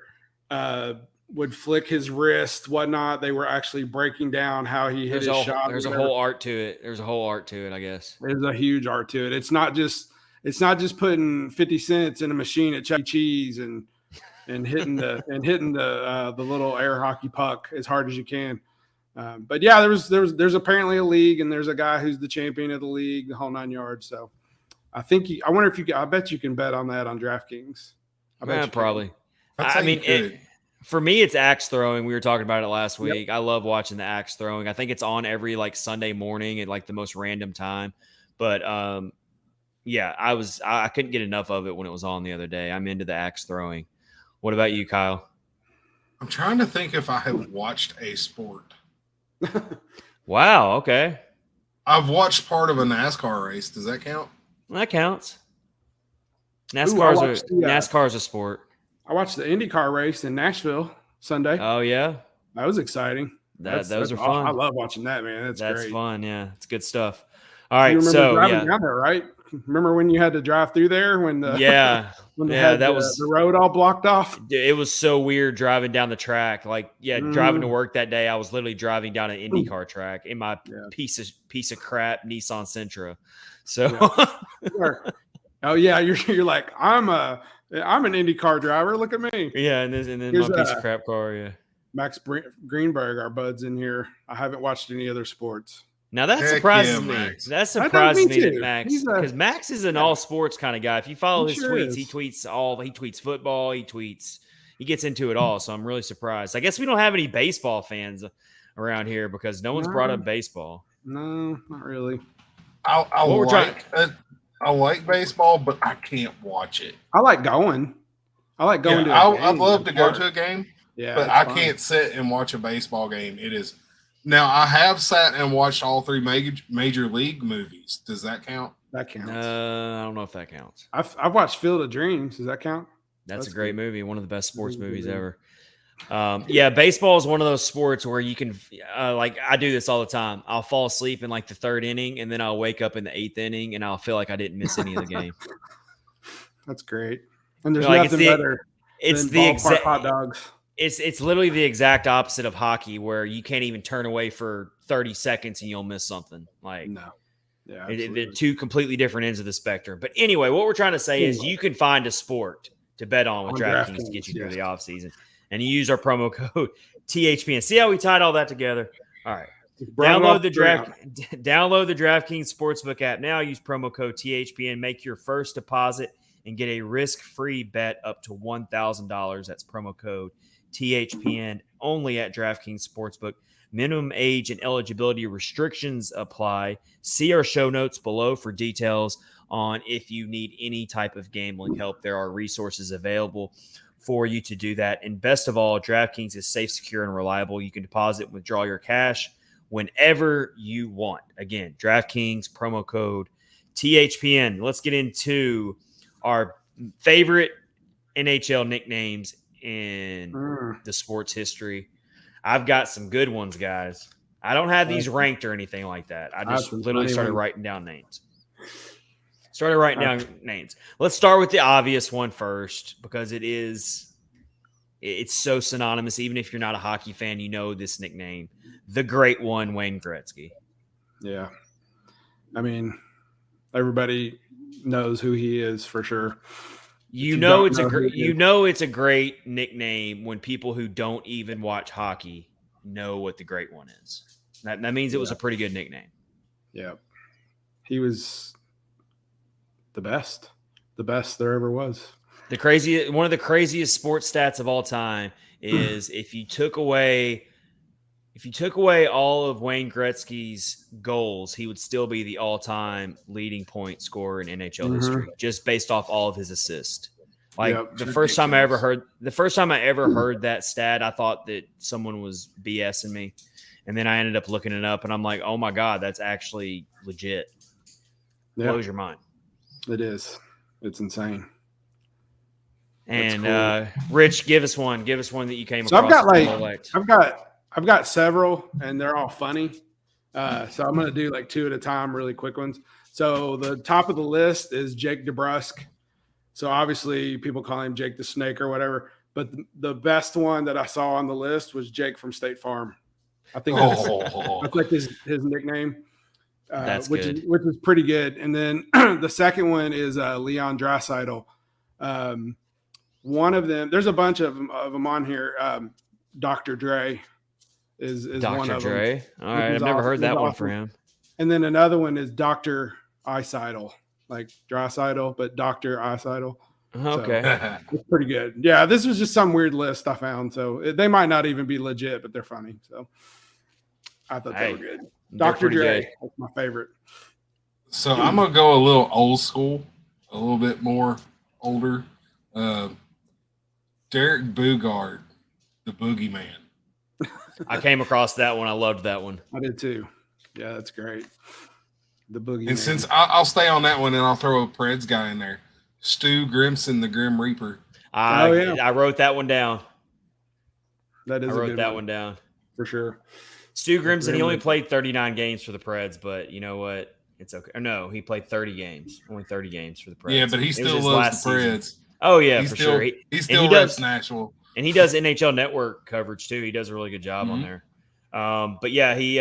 B: would flick his wrist, whatnot. They were actually breaking down how he hit his shot.
A: There's a whole art to it. I guess.
B: There's a huge art to it. It's not just putting 50 cents in a machine at Chuck E. Cheese and hitting the little air hockey puck as hard as you can. But yeah, there's apparently a league, and there's a guy who's the champion of the league, the whole 9 yards. So I bet you can bet on that on DraftKings.
A: Probably. For me, it's axe throwing. We were talking about it last week. Yep. I love watching the axe throwing. I think it's on every Sunday morning at the most random time. But yeah, I couldn't get enough of it when it was on the other day. I'm into the axe throwing. What about you, Kyle?
C: I'm trying to think if I have watched a sport.
A: Wow. Okay.
C: I've watched part of a NASCAR race. Does that count?
A: That counts. NASCAR's a sport.
B: I watched the IndyCar race in Nashville Sunday.
A: Oh yeah,
B: that was exciting.
A: Those are fun.
B: I love watching that, man. That's
A: great.
B: Fun.
A: Yeah, it's good stuff. All right,
B: driving down there, right? Remember when you had to drive through there when the the road all blocked off?
A: It was so weird driving down the track. Driving to work that day, I was literally driving down an IndyCar track in my piece of crap Nissan Sentra. So,
B: oh yeah, you're like I'm an IndyCar driver. Look at me.
A: Yeah, and then my piece of crap car. Yeah,
B: Max Greenberg, our buds in here. I haven't watched any other sports.
A: Now that surprises me. That surprises me that Max, because Max is an all sports kind of guy. If you follow his tweets, he tweets football, he gets into it all. So I'm really surprised. I guess we don't have any baseball fans around here because no one's brought up baseball.
B: No, not really.
C: I like baseball, but I can't watch it.
B: I like going. To a game.
C: I'd love to go to a game.
B: Yeah,
C: but I can't sit and watch a baseball game. It is. Now, I have sat and watched all 3 major league movies. Does that count?
B: That counts.
A: I don't know if that counts.
B: I've watched Field of Dreams. Does that count?
A: That's a great movie. One of the best sports movies ever. Baseball is one of those sports where you can I do this all the time. I'll fall asleep in the 3rd inning, and then I'll wake up in the 8th inning, and I'll feel like I didn't miss any of the game.
B: That's great. And there's nothing better than ballpark hot dogs.
A: It's literally the exact opposite of hockey, where you can't even turn away for 30 seconds and you'll miss something.
B: No. Yeah,
A: they're 2 completely different ends of the spectrum. But anyway, what we're trying to say is you can find a sport to bet on with DraftKings to get you through the offseason. And you use our promo code THPN. See how we tied all that together? All right. Download the DraftKings Sportsbook app now. Use promo code THPN. Make your first deposit and get a risk-free bet up to $1,000. That's promo code THPN only at DraftKings Sportsbook. Minimum age and eligibility restrictions apply. See our show notes below for details on if you need any type of gambling help. There are resources available for you to do that. And best of all, DraftKings is safe, secure, and reliable. You can deposit and withdraw your cash whenever you want. Again, DraftKings, promo code THPN. Let's get into our favorite NHL nicknames in the sports history. I've got some good ones, guys. I don't have these ranked or anything like that. I just literally started writing down names. Let's start with the obvious one first, because it's so synonymous. Even if you're not a hockey fan, you know this nickname. The great one, Wayne Gretzky.
B: Yeah. I mean, everybody knows who he is for sure.
A: It's a great nickname when people who don't even watch hockey know what the great one is. That means it was a pretty good nickname.
B: Yeah. He was the best there ever was.
A: One of the craziest sports stats of all time is if you took away all of Wayne Gretzky's goals, he would still be the all-time leading point scorer in NHL history, just based off all of his assists. The first time I ever heard that stat, I thought that someone was BSing me. And then I ended up looking it up, and I'm like, oh my God, that's actually legit. Blows your mind.
B: It is. It's insane.
A: And cool. Rich, give us one that you came
B: across.
A: I've
B: got several, and they're all funny. So I'm going to do like two at a time, really quick ones. So the top of the list is Jake DeBrusk. So obviously people call him Jake the Snake or whatever. But the best one that I saw on the list was Jake from State Farm. I think that's like his nickname. Which is pretty good. And then the second one is Leon Draisaitl. One of them, there's a bunch of them on here. Dr. Dre is one of them.
A: Dre. All right, I've never heard that one for him.
B: And then another one is Dr. Eisidle, like Draisaitl, but Dr. Eisidle.
A: Okay.
B: So, it's pretty good. Yeah, this was just some weird list I found. So they might not even be legit, but they're funny. So I thought they were good. Dr. Dre, that's my favorite.
C: So I'm going to go a little old school, a little bit more older. Derek Boogaard, the Boogeyman.
A: I came across that one. I loved that one.
B: I did too. Yeah, that's great. The Boogeyman.
C: And since I'll stay on that one, and I'll throw a Preds guy in there. Stu Grimson, the Grim Reaper.
A: I wrote that one down.
B: I wrote
A: that one down.
B: For sure.
A: Stu Grimson, he only played 39 games for the Preds, but you know what? It's okay. Or no, he played 30 games. Only 30 games for the Preds.
C: Yeah, but he still loves the Preds.
A: Season. Oh, yeah, for sure.
C: He still reps Nashville.
A: And he does NHL Network coverage, too. He does a really good job on there. But, yeah, he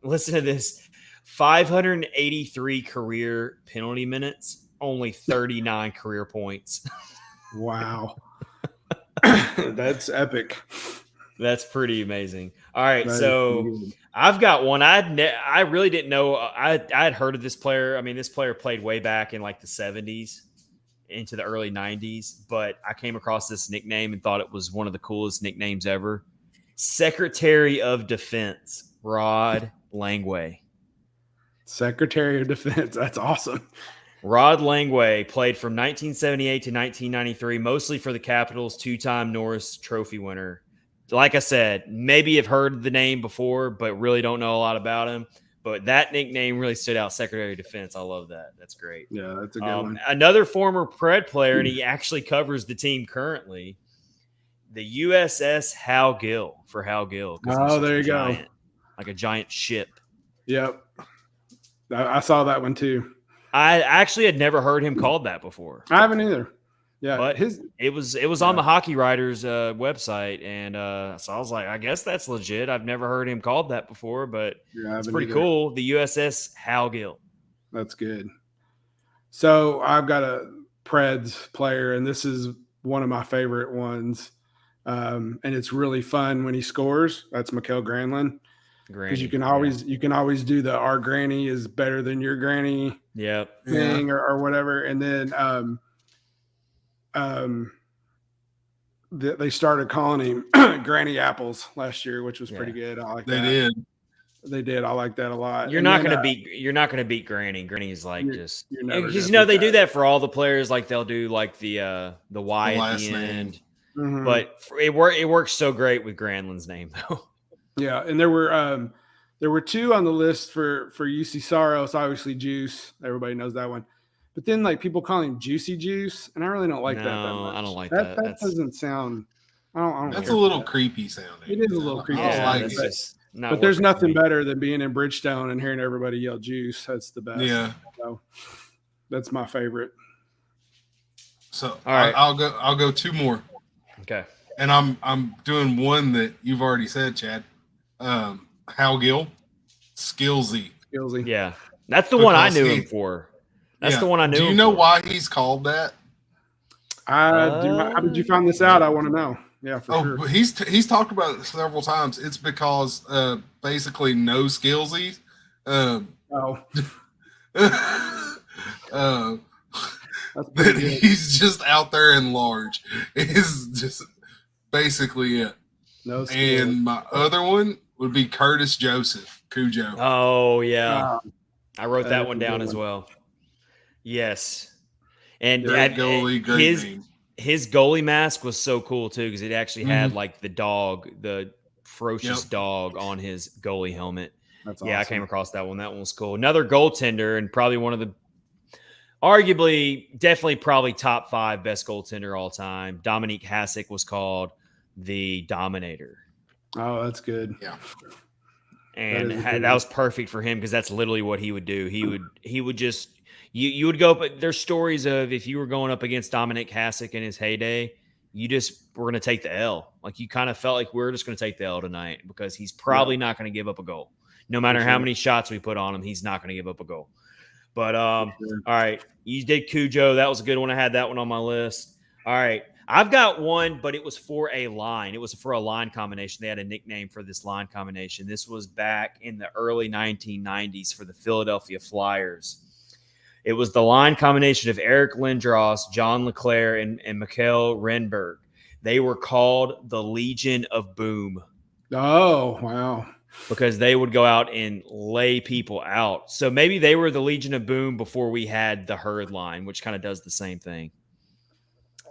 A: listen to this. 583 career penalty minutes, only 39 career points.
B: Wow. That's epic.
A: That's pretty amazing. All right, so I've got one. I really didn't know. I'd heard of this player. I mean, this player played way back in like the 70s into the early 90s, but I came across this nickname and thought it was one of the coolest nicknames ever. Secretary of Defense, Rod Langway.
B: Secretary of Defense. That's awesome.
A: Rod Langway played from 1978 to 1993, mostly for the Capitals, two-time Norris Trophy winner. Like I said, maybe you've heard the name before, but really don't know a lot about him. But that nickname really stood out, Secretary of Defense. I love that. That's great.
B: Yeah, that's a good one.
A: Another former Pred player, and he actually covers the team currently, the USS Hal Gill for Hal Gill.
B: Oh, there you go.
A: Like a giant ship.
B: Yep. I saw that one too.
A: I actually had never heard him called that before.
B: I haven't either. Yeah,
A: but it was on the Hockey Writers website, and so I was like, I guess that's legit. I've never heard him called that before, but it's pretty cool. The USS Hal Gill.
B: That's good. So I've got a Preds player, and this is one of my favorite ones, and it's really fun when he scores. That's Mikael Granlund. Because you can always do the our granny is better than your granny thing or whatever, and then they started calling him Granny Apples last year, which was pretty good. I like that.
C: They did.
B: They did. I like that a lot.
A: You're not gonna beat Granny. Granny's like because they do that for all the players. Like they'll do like the Y at the end.
B: Mm-hmm.
A: But it works so great with Granlund's name though.
B: Yeah, and there were two on the list for UC Saros, obviously Juice. Everybody knows that one. But then like people call him Juicy Juice, and I really don't like that much.
A: I don't like
B: that. That doesn't sound. I don't
C: That's a little creepy sounding.
B: It is a little creepy. But there's nothing better than being in Bridgestone and hearing everybody yell Juice. That's the best.
C: Yeah.
B: So that's my favorite.
C: So all right, I'll go two more.
A: Okay.
C: And I'm doing one that you've already said, Chad. Hal Gill, Skillsy.
A: Yeah, that's the one I knew him for. That's the one I knew.
C: Do you know why he's called that?
B: How did you find this out? I want to know. Yeah, for sure.
C: He's talked about it several times. It's because basically no Skillsy. That he's just out there in large. Is just basically it.
B: No skills.
C: And my other one would be Curtis Joseph, Cujo.
A: Oh yeah, I wrote that one down as well. Yes, and his goalie mask was so cool too because it actually had like the ferocious dog on his goalie helmet. That's awesome. I came across that one. That one was cool. Another goaltender and probably one of the definitely top 5 best goaltender all time. Dominique Hasek was called the Dominator.
B: Oh, that's good.
C: Yeah.
A: And that was perfect for him because that's literally what he would do. He would just you would go, but there's stories of if you were going up against Dominic Hasek in his heyday, you just were going to take the L. Like you kind of felt like we're just going to take the L tonight because he's probably not going to give up a goal. No matter how many shots we put on him, he's not going to give up a goal. But all right, you did Cujo. That was a good one. I had that one on my list. All right, I've got one, but it was for a line. It was for a line combination. They had a nickname for this line combination. This was back in the early 1990s for the Philadelphia Flyers. It was the line combination of Eric Lindros, John LeClaire, and Mikhail Renberg. They were called the Legion of Boom.
B: Oh, wow.
A: Because they would go out and lay people out. So maybe they were the Legion of Boom before we had the Herd line, which kind of does the same thing.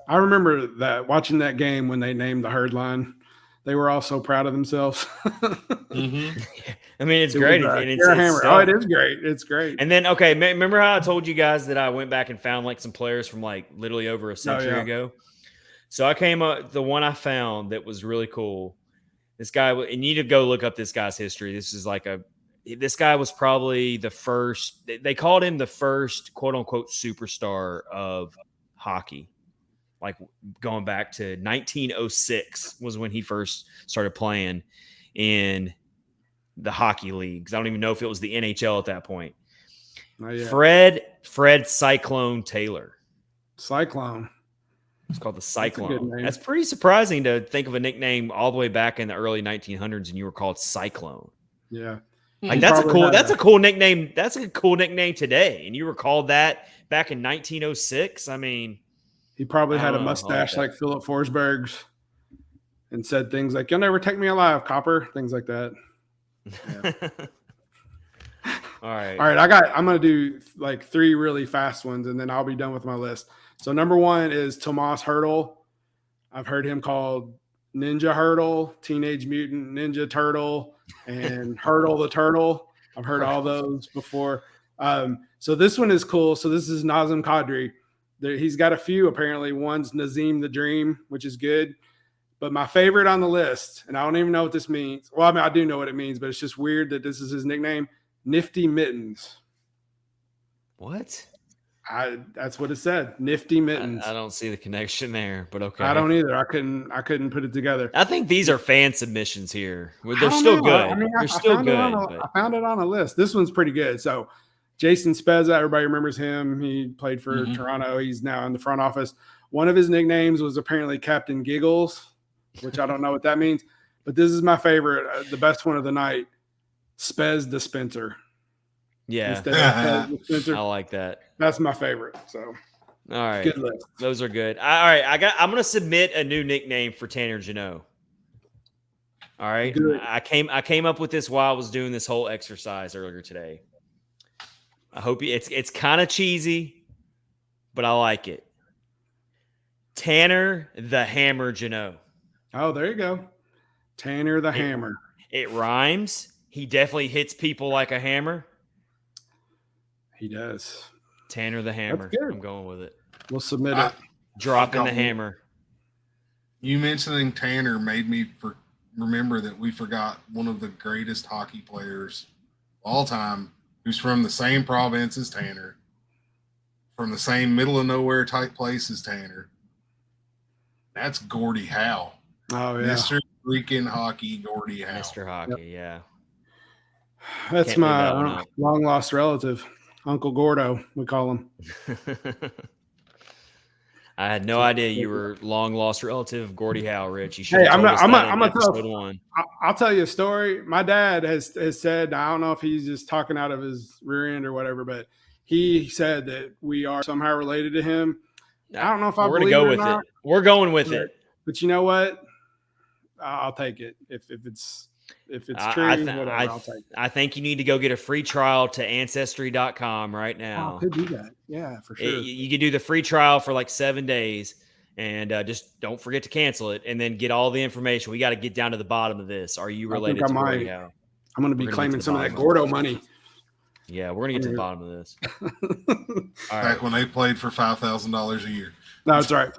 B: I remember that watching that game when they named the Herd line. They were all so proud of themselves.
A: Mm-hmm. I mean, it's great.
B: It is great. It's great.
A: And then, remember how I told you guys that I went back and found like some players from like literally over a century ago? So I came up, the one I found that was really cool. This guy, and you need to go look up this guy's history. This guy was probably the first, they called him the first quote unquote superstar of hockey. Like going back to 1906 was when he first started playing in the hockey leagues. I don't even know if it was the NHL at that point. Fred Cyclone Taylor.
B: Cyclone.
A: It's called the Cyclone. That's pretty surprising to think of a nickname all the way back in the early 1900s, and you were called Cyclone.
B: Yeah,
A: like that's a cool nickname. That's a cool nickname today, and you were called that back in 1906. I mean,
B: he probably had a mustache like Philip Forsberg's, and said things like "You'll never take me alive, Copper," things like that. Yeah. All right. I'm gonna do like 3 really fast ones, and then I'll be done with my list. So number 1 is Tomas Hertl. I've heard him called Ninja Hertl, Teenage Mutant Ninja Turtle, and Hertl the Turtle. I've heard all those before. So this one is cool. So this is Nazem Kadri. He's got a few apparently. One's Nazim the Dream, which is good. But my favorite on the list, and I don't even know what this means. Well, I mean, I do know what it means, but it's just weird that this is his nickname, Nifty Mittens.
A: What?
B: That's what it said. Nifty Mittens.
A: I don't see the connection there, but okay.
B: I don't either. I couldn't put it together.
A: I think these are fan submissions here. They're still good. I mean, they're still good.
B: I found it on a list. This one's pretty good. So Jason Spezza, everybody remembers him. He played for Toronto. He's now in the front office. One of his nicknames was apparently Captain Giggles, which I don't know what that means. But this is my favorite, the best one of the night, Spez Dispenser.
A: Yeah, I like that.
B: That's my favorite. So,
A: all right,
B: good list.
A: Those are good. All right, I'm going to submit a new nickname for Tanner Jeannot. All right.
B: Good.
A: I came up with this while I was doing this whole exercise earlier today. I hope it's kind of cheesy, but I like it. Tanner the Hammer Janot.
B: Oh, there you go. Tanner the Hammer.
A: It rhymes. He definitely hits people like a hammer.
B: He does.
A: Tanner the Hammer. I'm going with it.
B: We'll submit it.
A: Dropping the hammer.
C: You mentioning Tanner made me remember that we forgot one of the greatest hockey players of all time, who's from the same province as Tanner, from the same middle of nowhere type place as Tanner. That's Gordie Howe.
B: Oh, yeah.
C: Mr. freaking Hockey, Gordie Howe.
A: Mr. Hockey, yeah.
B: That's
A: Can't
B: my long lost relative, Uncle Gordo, we call him.
A: I had no idea you were long lost relative of Gordie Howe, Rich. You should.
B: Hey,
A: I'm
B: gonna I'll tell you a story. My dad has said, I don't know if he's just talking out of his rear end or whatever, but he said that we are somehow related to him. I don't know if I believe it or not.
A: We're going with it.
B: But you know what? I'll take it if it's true. Whatever, I'll take it.
A: I think you need to go get a free trial to Ancestry.com right now.
B: Oh, could do that. Yeah, for sure.
A: You could do the free trial for like 7 days, and just don't forget to cancel it, and then get all the information. We got to get down to the bottom of this. Are you related to Gordie Howe?
B: I'm going to be claiming some of that Gordo money.
A: Yeah, we're going to get to the bottom of this.
C: All right. Back when they played for $5,000 a year.
B: No, that's right.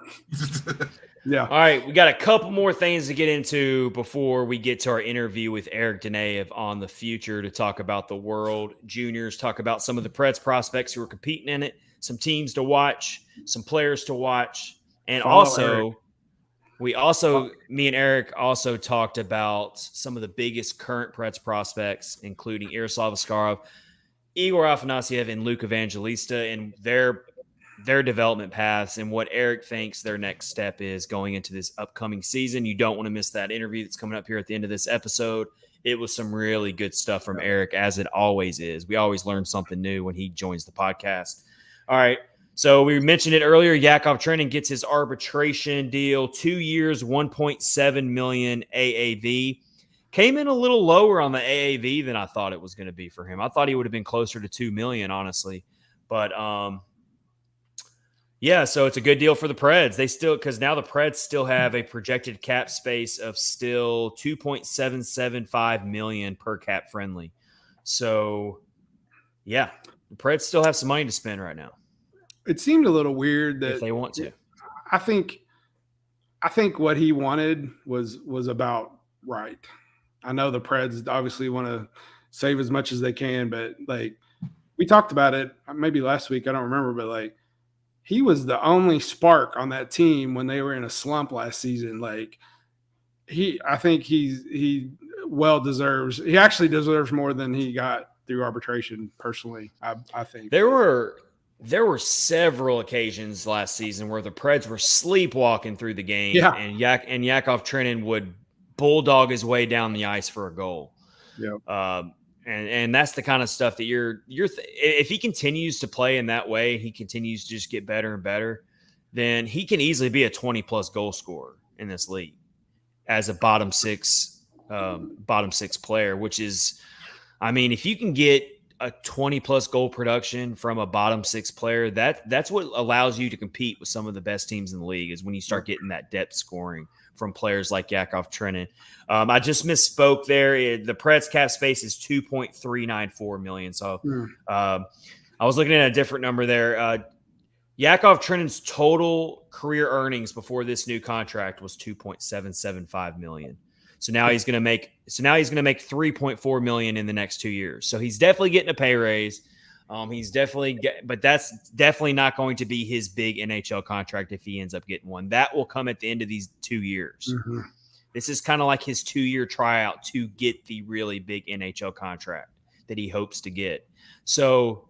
B: Yeah.
A: All right. We got a couple more things to get into before we get to our interview with Eric Dene of On the Future to talk about the World Juniors, talk about some of the Preds prospects who are competing in it, some teams to watch, some players to watch. And me and Eric also talked about some of the biggest current Preds prospects, including Yaroslav Askarov, Igor Afanasyev, and Luke Evangelista, and their development paths and what Eric thinks their next step is going into this upcoming season. You don't want to miss that interview that's coming up here at the end of this episode. It was some really good stuff from Eric, as it always is. We always learn something new when he joins the podcast. All right. So we mentioned it earlier. Yakov Trenin gets his arbitration deal, 2 years, $1.7 million AAV. Came in a little lower on the AAV than I thought it was going to be for him. I thought he would have been closer to $2 million, honestly. But, yeah, so it's a good deal for the Preds. Because now the Preds still have a projected cap space of still $2.775 million per cap friendly. So, yeah, the Preds still have some money to spend right now.
B: It seemed a little weird that
A: if they want to.
B: I think what he wanted was about right. I know the Preds obviously want to save as much as they can, but like we talked about it maybe last week, I don't remember, but like he was the only spark on that team when they were in a slump last season. Like I think he well deserves. He actually deserves more than he got through arbitration. Personally, I think
A: there were several occasions last season where the Preds were sleepwalking through the game, and Yakov Trenin would bulldog his way down the ice for a goal.
B: Yeah.
A: And that's the kind of stuff that if he continues to play in that way, he continues to just get better and better, then he can easily be a 20-plus goal scorer in this league as a bottom six player, which is, I mean, if you can get a 20-plus goal production from a bottom six player, that's what allows you to compete with some of the best teams in the league, is when you start getting that depth scoring from players like Yakov Trenin. I just misspoke there. The Preds cap space is $2.394 million. So I was looking at a different number there. Yakov Trenin's total career earnings before this new contract was $2.775 million. So now he's going to make $3.4 million in the next 2 years. So he's definitely getting a pay raise. But that's definitely not going to be his big NHL contract if he ends up getting one. That will come at the end of these 2 years.
B: Mm-hmm.
A: This is kind of like his 2-year tryout to get the really big NHL contract that he hopes to get. So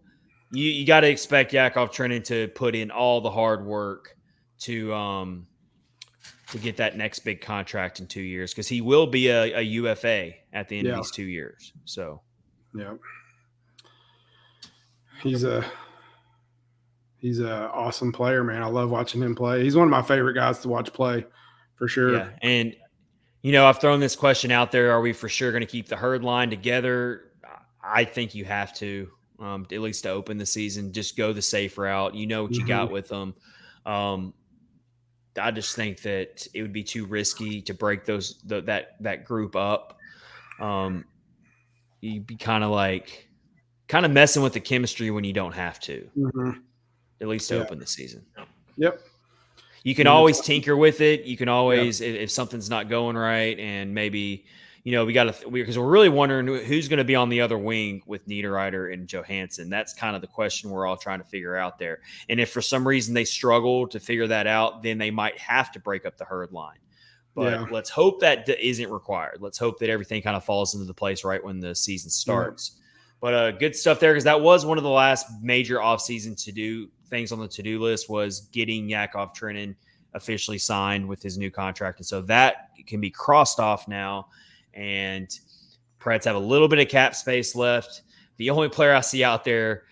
A: you got to expect Yakov Trenin to put in all the hard work to get that next big contract in 2 years, because he will be a UFA at the end of these 2 years. So,
B: yeah. He's a awesome player, man. I love watching him play. He's one of my favorite guys to watch play, for sure.
A: Yeah, and I've thrown this question out there. Are we for sure going to keep the herd line together? I think you have to, at least to open the season. Just go the safe route. You know what you got with them. I just think that it would be too risky to break that group up. You'd be kind of messing with the chemistry when you don't have to. At least to open the season.
B: Yep.
A: You can always tinker with it. You can always, if something's not going right, and maybe, we got to, because we're really wondering who's going to be on the other wing with Niederreiter and Johansson. That's kind of the question we're all trying to figure out there. And if for some reason they struggle to figure that out, then they might have to break up the herd line. But let's hope that isn't required. Let's hope that everything kind of falls into the place right when the season starts. But good stuff there, because that was one of the last major offseason things on the to-do list was getting Yakov Trenin officially signed with his new contract. And so that can be crossed off now. And Preds have a little bit of cap space left. The only player I see out there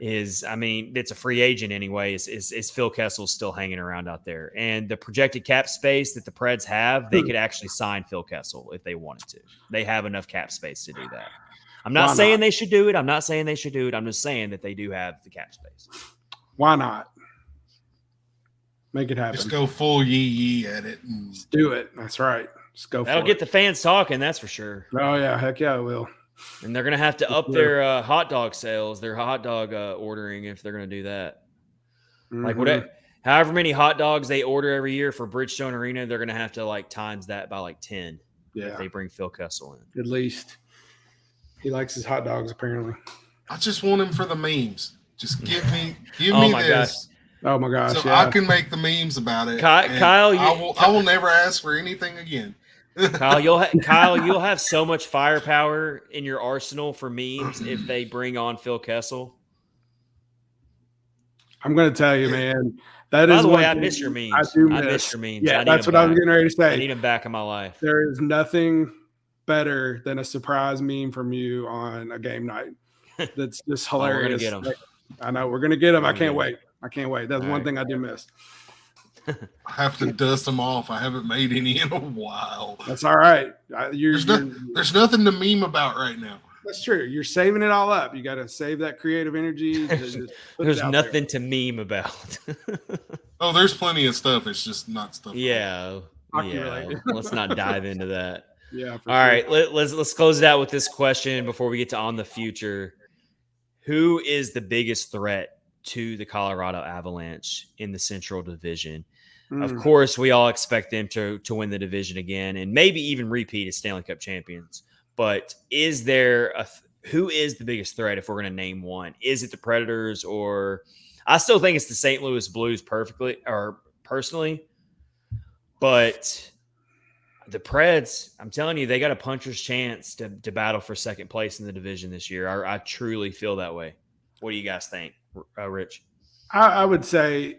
A: it's a free agent anyway, is Phil Kessel still hanging around out there. And the projected cap space that the Preds have, they could actually sign Phil Kessel if they wanted to. They have enough cap space to do that. I'm not saying they should do it. I'm not saying they should do it. I'm just saying that they do have the cap space.
B: Why not? Make it happen.
C: Just go full yee at it.
B: Just do it. That's right. Just go
A: That'll get the fans talking, that's for sure.
B: Oh, yeah. Heck yeah, it will.
A: And they're going to have to up their hot dog sales, their hot dog ordering, if they're going to do that. However many hot dogs they order every year for Bridgestone Arena, they're going to have to times that by 10 if they bring Phil Kessel in.
B: At least. He likes his hot dogs, apparently.
C: I just want him for the memes. Just give me this.
A: Gosh.
B: Oh my gosh!
C: So I can make the memes about it.
A: Kyle,
C: I will never ask for anything again.
A: Kyle, you'll have so much firepower in your arsenal for memes if they bring on Phil Kessel.
B: I'm going to tell you, man.
A: By the way, I miss your memes. I miss your memes.
B: Yeah, that's what I was getting ready to say.
A: I need them back in my life.
B: There is nothing better than a surprise meme from you on a game night. That's just hilarious.
A: We're going to get them.
B: I know we're going to get them. I can't wait. That's one thing I do miss.
C: I have to dust them off. I haven't made any in a while.
B: That's all right.
C: There's nothing to meme about right now.
B: That's true. You're saving it all up. You got to save that creative energy.
A: There's nothing to meme about.
C: Oh, there's plenty of stuff. It's just not stuff.
A: Yeah. Let's not dive into that.
B: Yeah.
A: All right. Let's close it out with this question before we get to on the future. Who is the biggest threat to the Colorado Avalanche in the Central Division? Of course, we all expect them to win the division again and maybe even repeat as Stanley Cup champions. But is there who is the biggest threat if we're going to name one? Is it the Predators, or I still think it's the St. Louis Blues personally, but the Preds, I'm telling you, they got a puncher's chance to battle for second place in the division this year. I truly feel that way. What do you guys think, Rich?
B: I would say,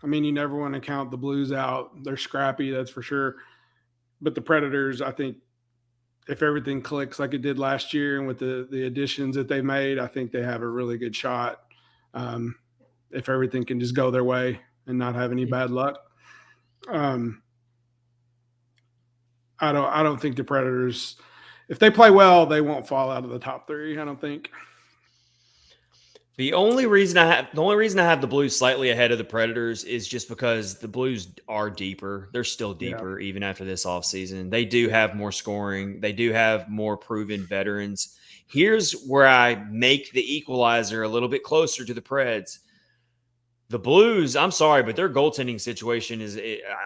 B: you never want to count the Blues out. They're scrappy, that's for sure. But the Predators, I think if everything clicks like it did last year and with the additions that they made, I think they have a really good shot. If everything can just go their way and not have any bad luck. I don't think the Predators, if they play well, they won't fall out of the top three, I don't think.
A: The only reason I have the Blues slightly ahead of the Predators is just because the Blues are deeper. They're still deeper even after this offseason. They do have more scoring. They do have more proven veterans. Here's where I make the equalizer a little bit closer to the Preds. The Blues, I'm sorry, but their goaltending situation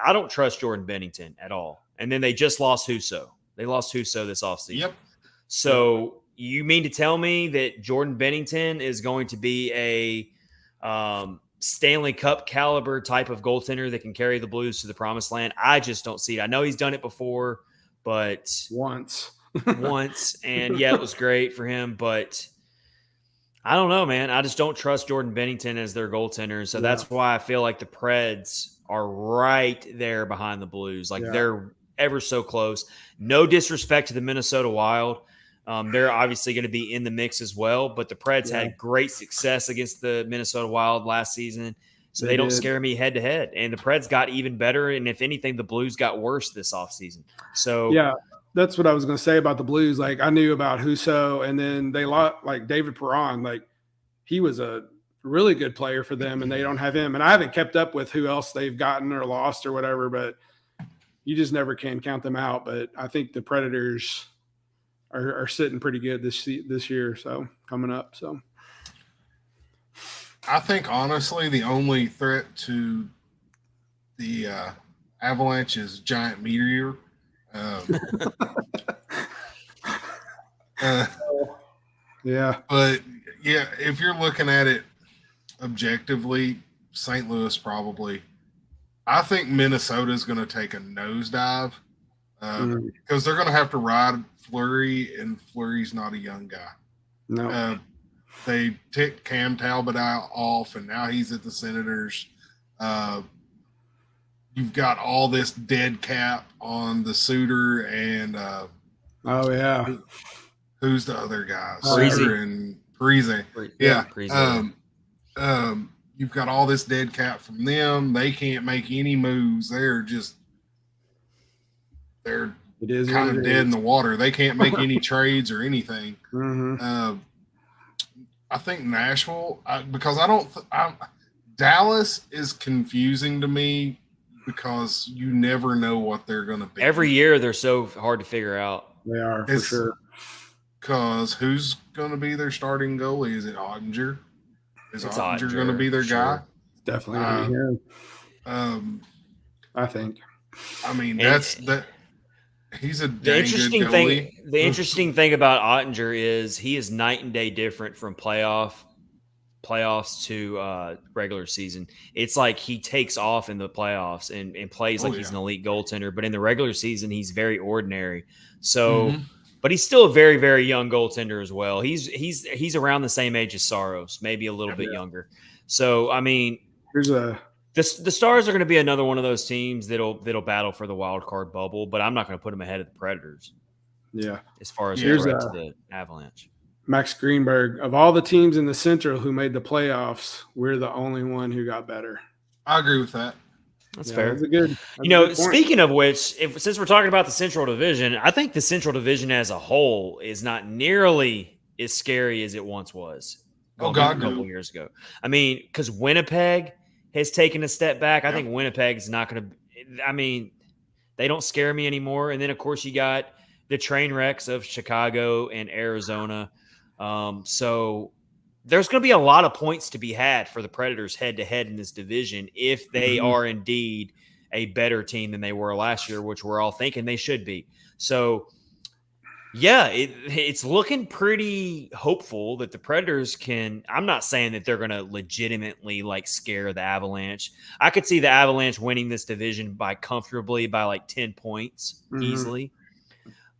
A: I don't trust Jordan Bennington at all. And then they just lost Husso. They lost Husso this offseason.
C: Yep.
A: So you mean to tell me that Jordan Bennington is going to be a Stanley Cup caliber type of goaltender that can carry the Blues to the promised land? I just don't see it. I know he's done it before, but
B: once.
A: And it was great for him, but I don't know, man. I just don't trust Jordan Bennington as their goaltender. So that's why I feel like the Preds are right there behind the Blues. They're ever so close. No disrespect to the Minnesota Wild. They're obviously going to be in the mix as well, but the Preds had great success against the Minnesota Wild last season. So they don't scare me head to head. And the Preds got even better. And if anything, the Blues got worse this offseason. So
B: yeah, that's what I was going to say about the Blues. Like, I knew about Husso, and then they lost like David Perron. Like, he was a really good player for them, and they don't have him. And I haven't kept up with who else they've gotten or lost or whatever, but you just never can count them out. But I think the Predators are sitting pretty good this year, so coming up. So
C: I think, honestly, the only threat to the Avalanche is giant meteor.
B: Yeah.
C: But, yeah, if you're looking at it objectively, St. Louis probably. I think Minnesota is going to take a nosedive because they're going to have to ride Fleury, and Fleury's not a young guy.
B: No.
C: They ticked Cam Talbot off, and now he's at the Senators. You've got all this dead cap on the Suter and
B: oh yeah,
C: who's the other guy?
A: Suter
C: and Parise. Yeah. You've got all this dead cap from them. They can't make any moves. They're kind of dead in the water. They can't make any trades or anything.
B: Mm-hmm.
C: I think Nashville, because Dallas is confusing to me because you never know what they're going to be.
A: Every year they're so hard to figure out.
B: They are, for sure.
C: Because who's going to be their starting goalie? Is it Ottinger? Is Ottinger going to be their guy?
B: Definitely going to be him. I think.
C: I mean, he's a dang good goalie.
A: The interesting thing about Ottinger is he is night and day different from playoffs to regular season. It's like he takes off in the playoffs and plays like he's an elite goaltender, but in the regular season he's very ordinary. So, but he's still a very, very young goaltender as well. He's around the same age as Saros, maybe a little bit younger. So, I mean,
B: the
A: Stars are going to be another one of those teams that'll battle for the wild card bubble, but I'm not going to put them ahead of the Predators.
B: Yeah,
A: as far as the threat to the Avalanche.
B: Max Greenberg, of all the teams in the Central who made the playoffs, we're the only one who got better.
C: I agree with that.
A: That's fair.
B: That's a good
A: speaking of which, since we're talking about the Central Division, I think the Central Division as a whole is not nearly as scary as it once was.
C: Oh, God,
A: a couple years ago. I mean, because Winnipeg has taken a step back. I think Winnipeg is not going to – I mean, they don't scare me anymore. And then, of course, you got the train wrecks of Chicago and Arizona. So there's going to be a lot of points to be had for the Predators head-to-head in this division if they are indeed a better team than they were last year, which we're all thinking they should be. So, yeah, it's looking pretty hopeful that the Predators can – I'm not saying that they're going to legitimately, scare the Avalanche. I could see the Avalanche winning this division comfortably by, 10 points easily.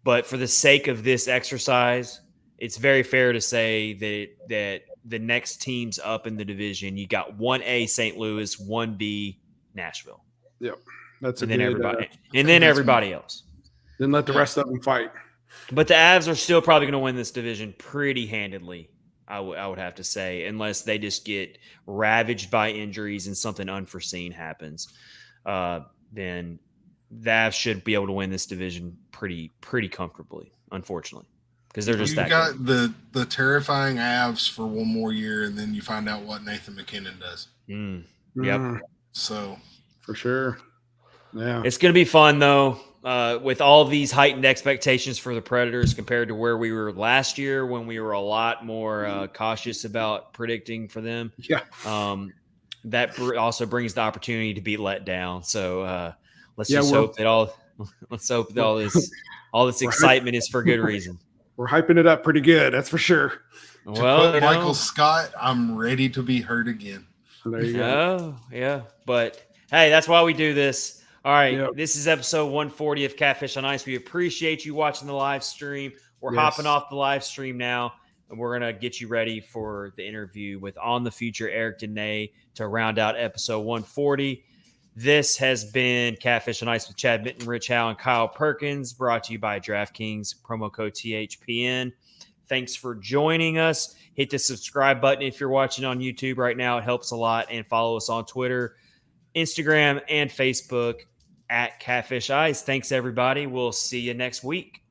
A: But for the sake of this exercise – it's very fair to say that the next teams up in the division, you got 1A St. Louis, 1B Nashville.
B: Yep, that's
A: everybody else.
B: Then let the rest of them fight.
A: But the Avs are still probably going to win this division pretty handedly. I would have to say, unless they just get ravaged by injuries and something unforeseen happens, then the Avs should be able to win this division pretty comfortably. Unfortunately. Because they're just
C: got the terrifying Avs for one more year, and then you find out what Nathan McKinnon does.
A: Yep.
C: So
B: for sure, yeah,
A: it's going to be fun though. With all these heightened expectations for the Predators compared to where we were last year, when we were a lot more cautious about predicting for them.
B: Yeah.
A: That also brings the opportunity to be let down. So let's hope that all this excitement is for good reason.
B: We're hyping it up pretty good, that's for sure.
A: Well,
C: Michael Scott, I'm ready to be hurt again.
B: There you go.
A: Oh, yeah. But hey, that's why we do this. All right. This is episode 140 of Catfish on Ice. We appreciate you watching the live stream. We're hopping off the live stream now, and we're going to get you ready for the interview with On the Future Eric Dene to round out episode 140. This has been Catfish on Ice with Chad Minton, Rich Howe, and Kyle Perkins, brought to you by DraftKings, promo code THPN. Thanks for joining us. Hit the subscribe button if you're watching on YouTube right now. It helps a lot. And follow us on Twitter, Instagram, and Facebook at Catfish Eyes. Thanks, everybody. We'll see you next week.